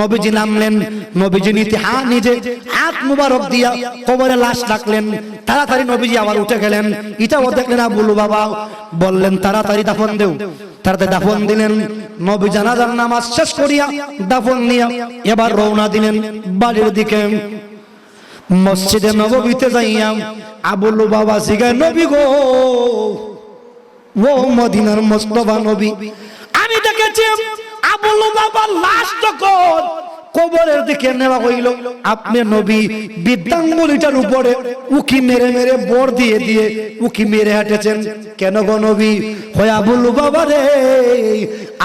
নবীজি নামলেন। নবীজি নিজে হাত মুবারক দিয়া কবরে লাশ রাখলেন। তাড়াতাড়ি নবীজি আবার উঠে গেলেন। এটাও দেখলেন আবু লুবাবা। বললেন, তাড়াতাড়ি দাফন দেও। তাড়াতাড়ি দাফন দিলেন। নবী জানাজার নামাজ শেষ করিয়া দাফন নিয়া এবার রওনা দিলেন বাড়ির দিকে। মসজিদে নববীতে যাইয়া আবু লুবাবা জিগায়, নবী গো, ও মদিনার মুস্তাফা নবী, আমি দেখেছি আবু লুবাবার লাশ যখন কবরের দিকে নেওয়া হইল, আপনি নবী বৃদ্ধাঙ্গুলিটার উপরে উকি মেরে মেরে বর দিয়ে দিয়ে উকি মেরে হাঁটেছেন। কেন গো নবী? হয় আবু লুবাবা রে,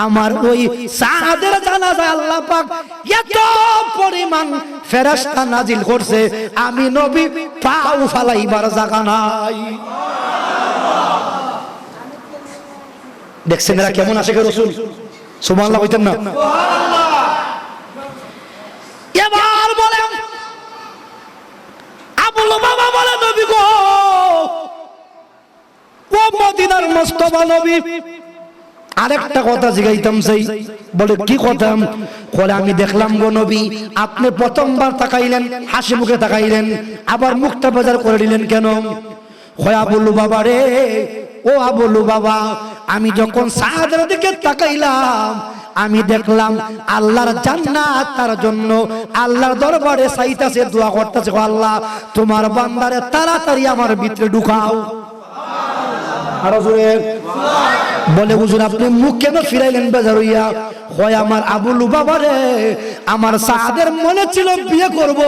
আমার ওই সাদের জানাজা আল্লাহ পাক এত পরিমাণ ফেরেশতা নাজিল করছে, আমি নবী পাও ফালাইবার জায়গা নাই। দেখছেন এরা কেমন আশিক রাসূল? সুবহানাল্লাহ কইতেন না? এবার বলেন আবু লুবাবা বলে, নবী গো, ও মদিনার মুস্তাফা নবী। আরেকটা কথা জিগাইতাম চাই, বলে কি কথা? বলে আমি দেখলাম গো নবী, আপনি প্রথমবার তাকাইলেন, হাসি মুখে তাকাইলেন, আবার মুখটা বাজার করে দিলেন কেন? হয় আবুল বাবা রে, ও আবুল বাবা, আমি যখন সাদের দিকে তাকাইলাম, আমি দেখলাম আল্লাহর জান্নাত তার জন্য আল্লাহর দরবারে চাইতাছে, দোয়া করতেছে, আল্লাহ তোমার বান্দারে তাড়াতাড়ি আমার ভিতরে ঢুকাও। আরো জোরে বলে, হুজুর আপনি মুখ কেন ফিরাইলেন বেজার হইয়া? হয় আমার আবুল বাবা রে, আমার সাদের মনে ছিল বিয়ে করব,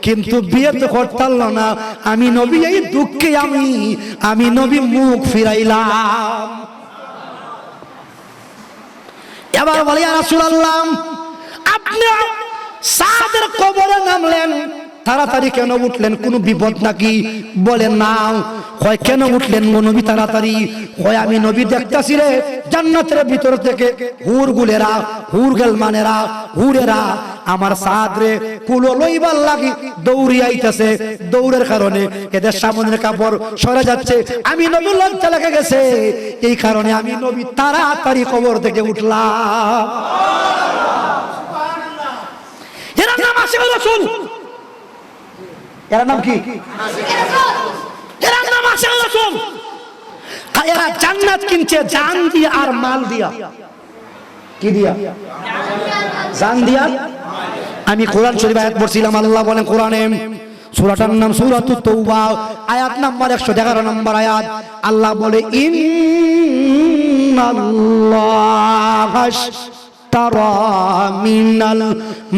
কিন্তু বিয়ে তো করতে না। আমি নবী এই দুঃখে আমি নবী মুখ ফিরাইলাম। এবার বলে, ইয়া রাসূলুল্লাহ, আপনি সাদের কবরে নামলেন, তাড়াতাড়ি কেন উঠলেন? কোনো বিপদ নাকি? বলে না। হয় কেন উঠলেন গো নবী তাড়াতাড়ি? হয় আমি নবী দেখতাছি রে, জান্নাতের ভিতর থেকে হুরগুলেরা, হুরগেলমানেরা, হুরেরা আমার সাদরে কুলো লইবার লাগি দৌড়ি আইতাছে। দৌড়ের কারণে এদের সামনের কাপড় সরে যাচ্ছে, আমি নবী লজ্জা লেগে গেছে, এই কারণে আমি নবী তাড়াতাড়ি কবর থেকে উঠলাম। এরা নাম আশিকুর রাসূল। এরা নাম কি? এরা নাম আশিকুর রাসূল। এরা জান্নাত কিনছে জান দিয়া আর মাল দিয়া। কি দিয়া? জান দিয়া। আমি কোরআন শরীফ আয়াত পড়ছিলাম, আল্লাহ বলেন কোরআনে, সূরাটার নাম সূরাতুত তাওবা, আয়াত নাম্বার 111 নম্বর আয়াত। আল্লাহ বলে, ইন্নাল্লাহা তারা মিনাল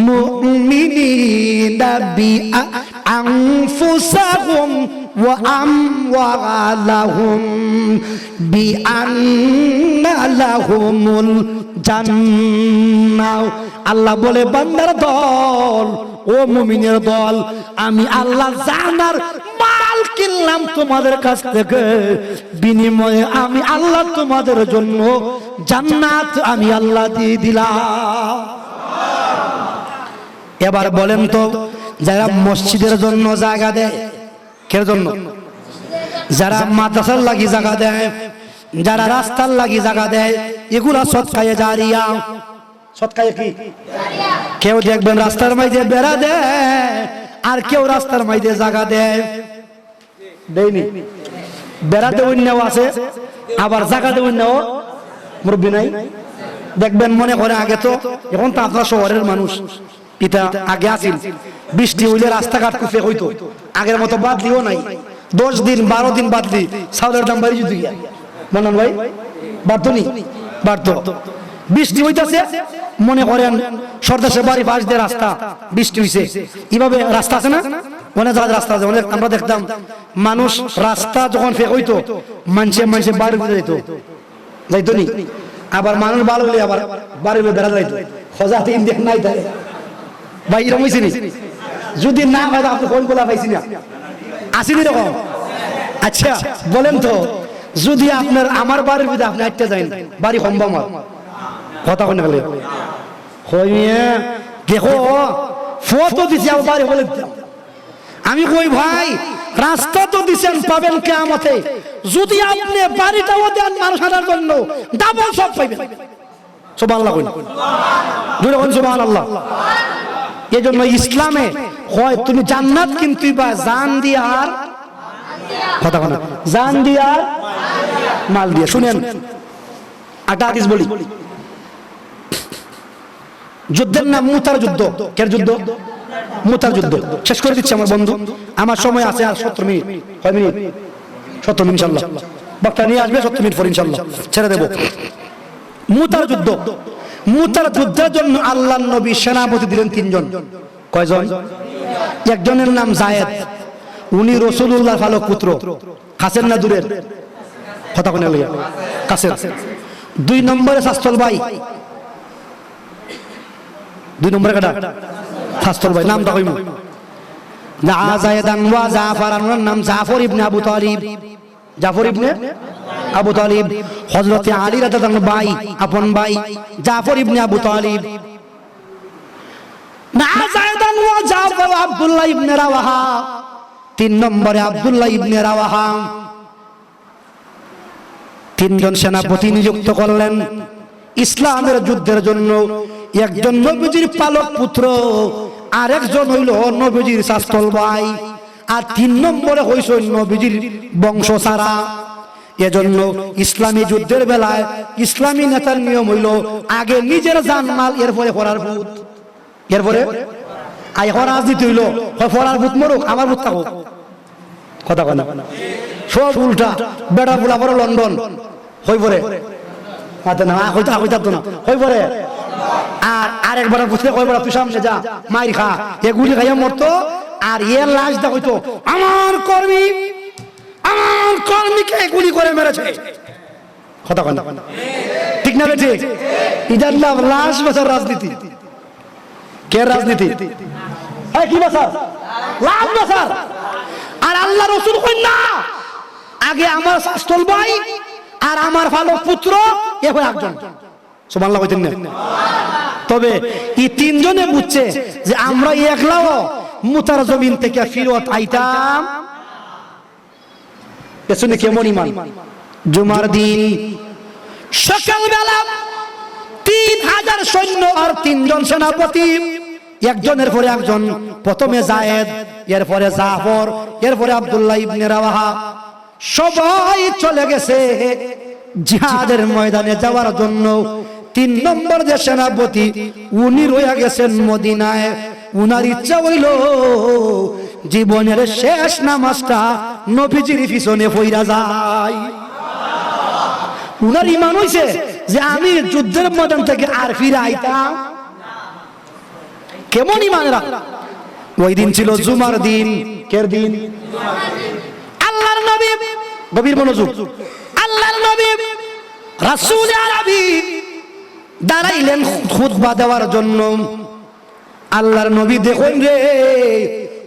মুমিনিনা বিআনফুসিহিম ওয়া আমওয়ালাহুম বিআন্না লাহুমুল জান্নাহ। আল্লাহ বলে, বান্দার দল, ও মুমিনের দল, আমি আল্লাহ জানার মাল কিনলাম তোমাদের কাছ থেকে, বিনিময়ে আমি আল্লাহ তোমাদের জন্য জান্নাত আমি আল্লাহ দিয়ে দিলাম। এবার বলেন তো, যারা মসজিদের জন্য জায়গা দেয়, কে জন্য? যারা মাদ্রাসার লাগি জায়গা দেয়, যারা রাস্তার লাগি জায়গা দেয়, এগুলা সদকায়ে জারিয়া। সদকায়ে কি? কেউ দেখবেন রাস্তার মাঝে বেড়া দেয়, আর কেউ রাস্তার মাঝে জায়গা দেয়। দেয়নি? বেড়া দেওয়ার নেওয়া আছে, আবার জায়গা দেওয়ার নেওয়া মুরব্বী নাই। দেখবেন মনে করে আগে তো, এখন তো আপনার শহরের মানুষ, এটা আগে আসিল, বৃষ্টি হইলে রাস্তাঘাট কুফে হইতো, আগের মতো বাদলিও নাই। 10 দিন 12 দিন বাদলি চাউলের দাম বাড়ি যদি মনান ভাই বাড়তো নি? বাড়তো। বৃষ্টি হইতেছে, মনে করেন সর্দাসের বাড়ি পাশ দিয়ে রাস্তা, বৃষ্টি হইছে, এইভাবে রাস্তা আছে না, অনেক জায়গায় রাস্তা আছে। অনেক আমরা দেখতাম মানুষ রাস্তা যখন ফেক হইতো, মানুষে বাড়ি বুঝে যেত, যাইতো নি? আবার মানুষ ভালো হলে আবার বাড়ি বেড়া যাইতো, খোঁজাতে ইন্ডিয়া নাই তাই ভাই, এরকম হয়েছে নি? যদি না হয় আপনি কোন গোলা পাইছি না, আসেনি এরকম? আচ্ছা বলেন তো, যদি আপনার আমার বাড়ির ভিতরে আপনি আটটা যান, বাড়ি সম্ভব আমার কথা কোন গেলে দেখো ফটো দিছি আমার বাড়ি বলে দিতাম। আমি কই ভাই, রাস্তা তো দিছেন, পাবেন কিয়ামতে, যদি আপনি বাড়িটাও দেন মানুষ হাঁটার জন্য, ডাবল সব পাইবেন। সুবহানাল্লাহ কইন, দুইটা কোন সুবহানাল্লাহ। এই জন্য ইসলামে হয় তুমি জান্নাত কিনতে বা জান দিয়ে আর কথা বলা, জান দিয়ে আর মাল দিয়ে। শুনেন একটা হাদিস বলি, যুদ্ধের নাম মুতার যুদ্ধ। কের যুদ্ধ? মুতার যুদ্ধ। শেষ করে দিচ্ছি আমার বন্ধু, আমার সময় আছে আর 70 মিনিট। কয় মিনিট? 70 মিনিট ইনশাআল্লাহ। বক্তা নিয়ে আসবে 70 মিনিট পর ইনশাআল্লাহ ছেড়ে দেব। মুতার যুদ্ধ। মুতার যুদ্ধের জন্য আল্লাহর নবী সেনাপতি দিলেন 3 জন। কয়জন? একজনের নাম জায়েদ, উনি রাসূলুল্লাহর ফালক পুত্র। কাছের না দূরের? কথা কোনে লাগে? কাছের। 2 নম্বরে শাস্তল ভাই। 2 নম্বরে কাটা শাস্তল ভাই, নামটা কইমু না। জায়েদান ওয়া জাফার, নাম জাফর ইবনে আবু তালিব। জাফর ইবনে আবু তালিব হযরত আলী রাদিয়াল্লাহু আনহু ভাই, আপন ভাই জাফর ইবনে আবু তালিব। না জায়েদান ওয়া জাফর আব্দুল্লাহ ইবনে রাওয়াহা। 3 নম্বরে আব্দুল্লাহ ইবনে রাওয়াহা। তিনজন সেনাপতি নিযুক্ত করলেন ইসলামের যুদ্ধের জন্য। একজন নবীজির পালক পুত্র, আরেকজন হইল নবীজির শাস্তল ভাই, আর 3 নম্বরে হইছে নবীজির বংশ ছাড়া। এজন্য ইসলামী যুদ্ধের বেলায় ইসলামী নেতার নিয়ম হইল আগে নিজের জানমাল, এরপরে ফরার ভূত, এরপরে আই হরাজ দিতে হইল ফরার ভূত মরুক, আমার ভূত থাকুক। কথা কথা সব উল্টা। বেড়া বুলা পরে লন্ডন হই পরে না হইতাম না হই পরে, আর আরেকবার বুঝতে কয়বার তুই সামনে যা মাইর খা, এগুলি খাইয়া মরতো। আর এর লাশ দেখ হইতো আমার কর্মীকে গুলি করে মেরেছে। কথা কথা ঠিক না ঠিক? ইদার নাম লাশ বাঁচার রাজনীতি। কে রাজনীতি? কি বাঁচার? লাশ বাঁচার। আর আল্লাহ রাসূল কই না, আগে আমার শাস্তল ভাই আর আমার পালক পুত্র, এরপর একজন। সুবহানাল্লাহ কইতেন না? তবে এই 3 জনে বুঝছে যে আমরা একলাও মুতার জমিন থেকে ফিরত আইতাম। পেছনে কেমন ইমান? জুমার দিন সকালবেলা 3000 সৈন্য আর 3 জন সেনাপতি, একজনের পরে একজন। প্রথমে যায়েদ, এরপরে জাফর, এরপরে আব্দুল্লাহ ইবনে রাওয়াহা। সবাই চলে গেছে জিহাদের ময়দানে যাওয়ার জন্য। 3 নম্বর যে সেনাপতি, উনি রয়ে গেছেন মদিনায়। উনার ইচ্ছা হইল জীবনের শেষ নামাজটা নবীজির পিছনে পইরা যায়। উনার ঈমান হইছে যে আমি যুদ্ধের ময়দান থেকে আর ফিরে আইতাম। কেমন ঈমান রাখ? ওই দিন ছিল জুমার দিন। কের দিন? আল্লাহর নবী, গভীর মনোযোগ, আল্লাহর নবী রাসূল আরবি দাঁড়াইলেন খুতবা দেওয়ার জন্য। আল্লাহর নবী দেখুন রে,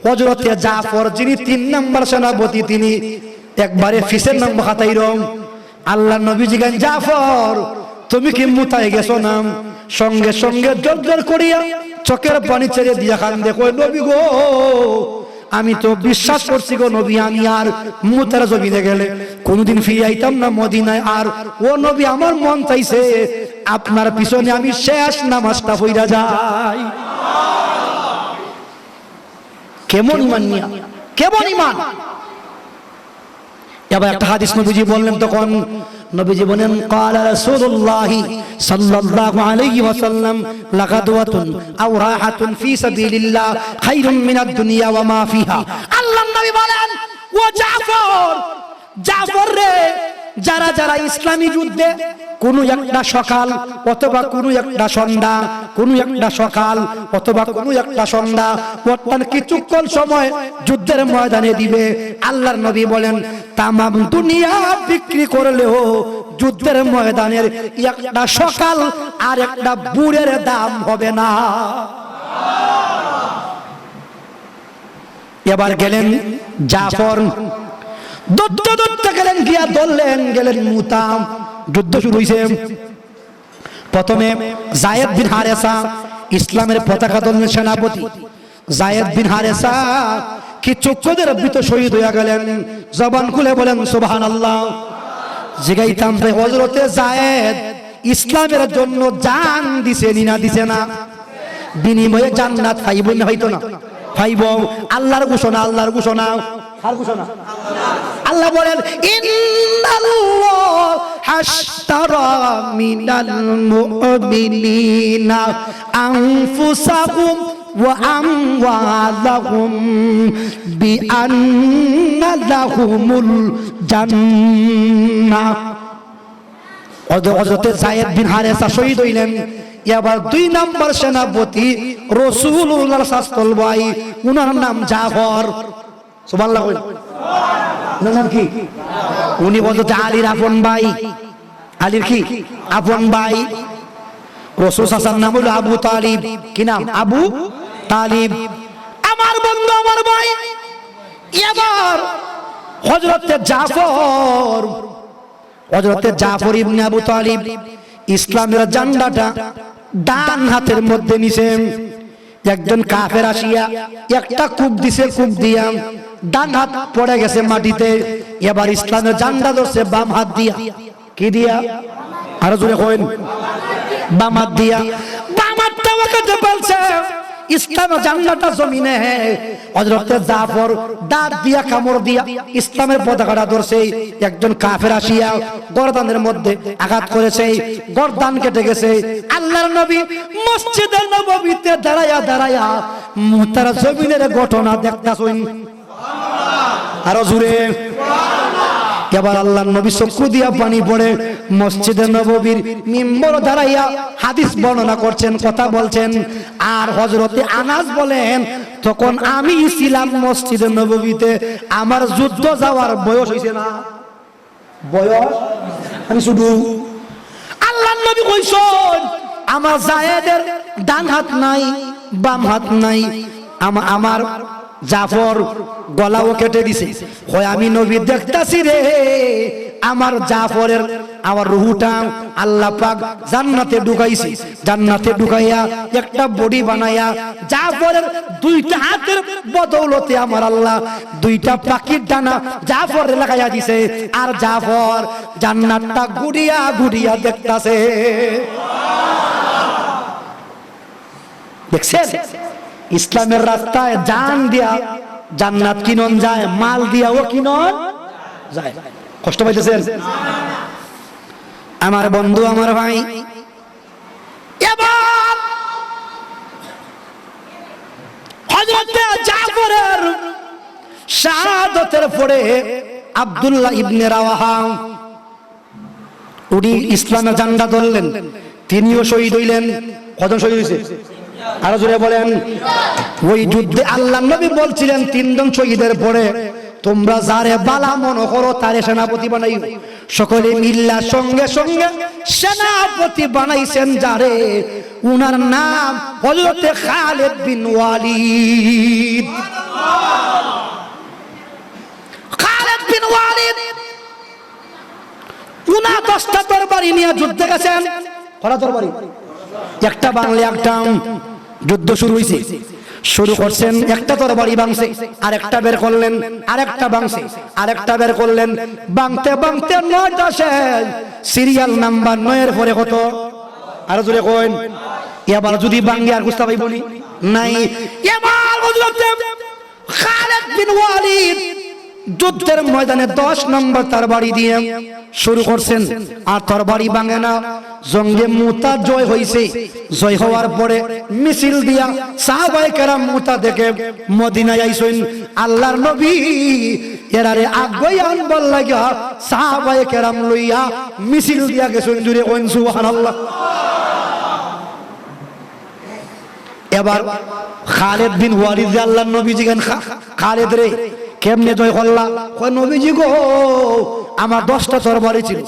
হযরতে জাফর যিনি 3 নম্বর সেনাপতি, তিনি একবারে ফিসের নাম খাতাইরম। আল্লাহর নবী জিগান, জাফর তুমি কি মুতায় গেছো না? সঙ্গে সঙ্গে জোর করিয়া চোখের পানি ছেড়ে দিয়া খান, দেখো নবী গো, আমি তো বিশ্বাস করছি গো নবী, আমি আর মুতার জমিনে গেলে কোনোদিন ফিরে আইতাম না মদিনায়। আর ও নবী, আমার মন চাইছে আপনার পিছনে আমি শেষ নামাজটা পড়া যাই। কেমন ঈমান নিয়া, কেমন ঈমান! এবার একটা হাদিস নবীজি বললেন, তখন নবীজি বলেন, ক্বালা রাসূলুল্লাহ সাল্লাল্লাহু আলাইহি ওয়াসাল্লাম লাগাদওয়াতুন আও রাহাতুন ফি সাবিলিল্লাহ খায়রুম মিনাদ দুনিয়া ওয়া মা ফিহা। আল্লাহর নবী বলেন, ও জাফর, জাফর রে, যারা যারা ইসলামী যুদ্ধে কোনো একটা সকাল অথবা কোনো একটা সন্ধ্যা, কোনো একটা সকাল অথবা কোনো একটা সন্ধ্যা, অর্থাৎ কিছুক্ষণ সময় যুদ্ধের ময়দানে দিবে, আল্লাহর নবী বলেন তামাম দুনিয়া বিক্রি করলেও যুদ্ধের ময়দানের একটা সকাল আর একটা বুড়ের দাম হবে না। এবার গেলেন জাফর, দৌড়তে গেলেন, গিয়া ধরলেন, গেলেন মুতাম। যুদ্ধ শুরু হইছে। প্রথমে যায়েদ বিন হারেসা, ইসলামের পতাকা দলের সেনাপতি যায়েদ বিন হারেসা কি চক্ষুদের ভিতর শহীদ হইয়া গেলেন। জবান খুলে বলেন সুবহানাল্লাহ। জিগাইতাম রে, হযরতে যায়েদ ইসলামের জন্য জান দিছে না দিছে না? বিনিময়ে জান্নাত পাইব না হয়তো না? পাইব। আল্লাহর ঘোষণা, আল্লাহর ঘোষণা। আর ঘোষণা আল্লাহ বলেন, ইন্নাল্লাহ হাশতারা মিনাল মুমিনিনা আনফুসাহুম ওয়া আমওয়ালাহুম বিআন্না লাহুমুল জান্নাহ। হযরতে যায়েদ বিন হারেসা শহীদ হইলেন। এবার 2 নম্বর সেনাপতি রাসূলুল্লাহর শাস্তল ভাই, উনার নাম জাফর। সুবহানাল্লাহ। উনার নাম কি? উনি হযরত আলীর আপন ভাই। আলীর কি আপন ভাই? রাসূল সাল্লাল্লাহু নাম হলো আবু তালিব। কি নাম? আবু তালিব। আমার বন্ধু, আমার ভাই। এবার হযরতে জাফর ইবনে আবু তালিব ইসলামের ঝান্ডাটা ডান হাতের মধ্যে নিছে। একজন কাফের আসিয়া একটা কূপ দিছে, কূপ দিয়া ডান হাত পড়ে গেছে মাটিতে। এবার ইসলামের ঝান্ডা ধরছে বাম হাত দিয়া। কি দিয়া? আরো জোরে কইন। বাম হাত দিয়া। বাম হাতটা ওকে বলছে ইসলামের জান্নাতটা জমিনে। হযরত জাফর দাঁত দিয়া কামড় দিয়া ইসলামের পতাকাটা ধরছে। একজন কাফের আসিয়া গর্দানের মধ্যে আঘাত করেছে, গর্দান কেটে গেছে। আল্লাহর নবী মসজিদের নববীতে দাঁড়ায়া দাঁড়ায়া তার জমিনের ঘটনা দেখতাছেন। আরো জোরে। এবার আল্লাহর নবী চক্ষু দিয়া পানি পড়ে মসজিদে নববীর মিম্বর দাঁড়াইয়া হাদিস বর্ণনা করছেন, কথা বলছেন। আর হযরতে আনাস বলেন তখন আমি ছিলাম মসজিদে নববীতে, আমার যুদ্ধ যাওয়ার বয়স হইছে না। বয়স আমি শুধু আল্লাহর নবী কইছেন আমার জায়েদের ডান হাত নাই, বাম হাত নাই। আমার জাফর গলাও কেটে দিছে। হয় আমি নবী দেখতাছি রে, আমার জাফরের আমার রূহটা আল্লাহ পাক জান্নাতে ঢুকাইছে। জান্নাতে ঢুকাইয়া একটা বডি বানায়া জাফরের দুইটা হাতের বদৌলতে আমার আল্লাহ দুইটা পাখির ডানা জাফরের লাগাইয়া দিছে। আর জাফর জান্নাতটা ঘুরিয়া ঘুরিয়া দেখতাছে। দেখছেন ইসলামের রাস্তায় জান দিয়া জান্নাত কিনন যায়, মাল দিয়াও কিনন যায়। কষ্ট পাইতেছেন আমার বন্ধু, আমার ভাই। এবার হযরত জাফরের শাহাদাতের পরে আব্দুল্লাহ ইবনে রাওয়াহা উনি ইসলামের ঝান্ডা ধরলেন, তিনিও শহীদ হইলেন। কজন শহীদ হয়েছে? আরো জোরে বলেন। ওই যুদ্ধে আল্লাহর নবী বলছিলেন তিনজন শহীদের পরে তোমরা যারে বালা মনে করো তারে সেনাপতি বানাইও। সকলে মিল্লা সঙ্গে সঙ্গে সেনাপতি বানাইছেন যারে, উনার নাম হযরত খালিদ বিন ওয়ালিদ। খালিদ বিন ওয়ালিদ উনা 10টা তরবারি নিয়ে যুদ্ধে গেছেন। কটা তরবারি? একটা বাংলা একটা যুদ্ধ শুরু হয়েছে। শুরু করছেন একটা তরবারি ভাঙছে, আরেকটা বের করলেন, আরেকটা ভাঙছে, আরেকটা বের করলেন। ভাঙতে ভাঙতে 9টা শেষ। সিরিয়াল নাম্বার 9 এর পরে কত? আরো জোরে কইন। এবার যদি ভাঙি আর বুঝতে পাই বলি নাই। এবার হযরত খালিদ বিন ওয়ালিদ যুদ্ধের ময়দানে 10 নম্বর তরবারি দিয়ে শুরু করছেন। আর তরবারি ভাঙে না। জঙ্গে মুতা জয় হইছে। জয় হওয়ার পরে মিছিল দিয়া সাহাবায়ে কেরাম মুতা দেখে মদিনায় আইছেন। আল্লাহর নবী এরারে আগুই আনবার লাগা সাহাবায়ে কেরাম লইয়া মিছিল দিয়া গেছেন। জুরে কইন সুবহানাল্লাহ। এবার খালিদ বিন ওয়ালিদ আল্লাহর নবী জিগান, খালিদ রে কেমনে জয় করলা? কয় নবীজি গো আমার 10টা তরবারি ছিল,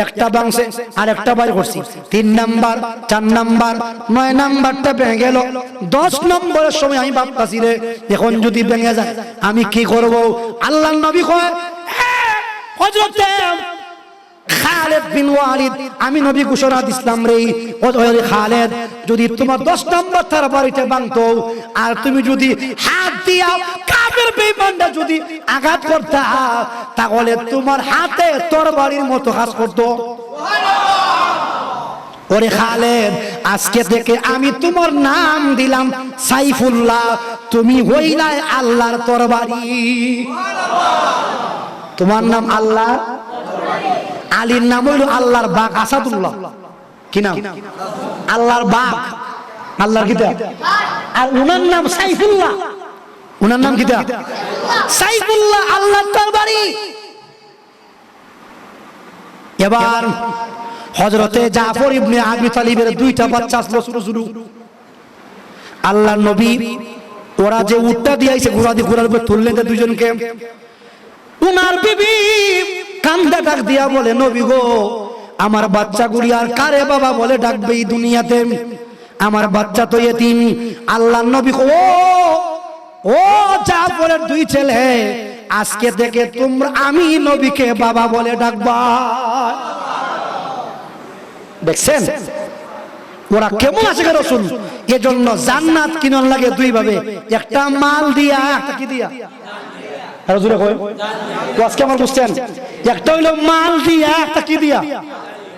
একটা ভাঙছে আর একটা বাইর করছি। 3 নাম্বার, 4 নাম্বার, 9 নাম্বারটা ভেঙে গেল। 10 নম্বরের সময় আমি ভাবতাছি রে এখন যদি ভেঙে যায় আমি কি করব? আল্লাহর নবী কয় হযরত খালিদ বিন ওয়ালিদ আমি নবী ঘোষণা দিলাম রে ও খালিদ, যদি তোমার 10 নম্বর তরবারিতে ভাঙতো আর তুমি যদি হাত দিয়া কাফের বেঈমানরা যদি আঘাত করতা তাহলে তোমার হাতে তরবারির মতো কাজ করতো। ওরে খালিদ, আজকে থেকে আমি তোমার নাম দিলাম সাইফুল্লাহ, তুমি হইলাই আল্লাহর তরবারি। তোমার নাম আল্লাহ। আলীর নাম হইল আল্লাহর বাগ আসাদুল্লাহ। কি নাম? আল্লাহর বাগ, আল্লাহর কিতা। আর উনার নাম সাইফুল্লাহ। উনার নাম কিতা? সাইফুল্লাহ, আল্লাহর তরবারি। এবার হযরতে জাফর ইবনে আবি তালিবের 2টা বাচ্চা আসলো শুরু শুরু। আল্লাহর নবী ওরা যে উটটা দিয়েছে ঘোড়া দিয়ে ঘোড়ার উপর তুললেন দুইজনকে। উনার বিবি কান্দা ডাক দিয়া বলে নবী গো আমার বাচ্চাগুলি আর কারে বাবা বলে ডাকবে এই দুনিয়াতে? আমার বাচ্চা তো এতিম। আল্লাহর নবী ও জাফরের 2 ছেলে, আজকে থেকে তোমরা আমি নবীকে বাবা বলে ডাকবা। দেখছেন ওরা কেমন আছে গো রাসূল? এজন্য জান্নাত কিনন লাগে 2 ভাবে, একটা মাল দিয়া, একটা কি দিয়া? আর জোরে কয় তো আজকে আমার বুঝছেন একটা হইলো মাল দিয়া একটা কি দিয়া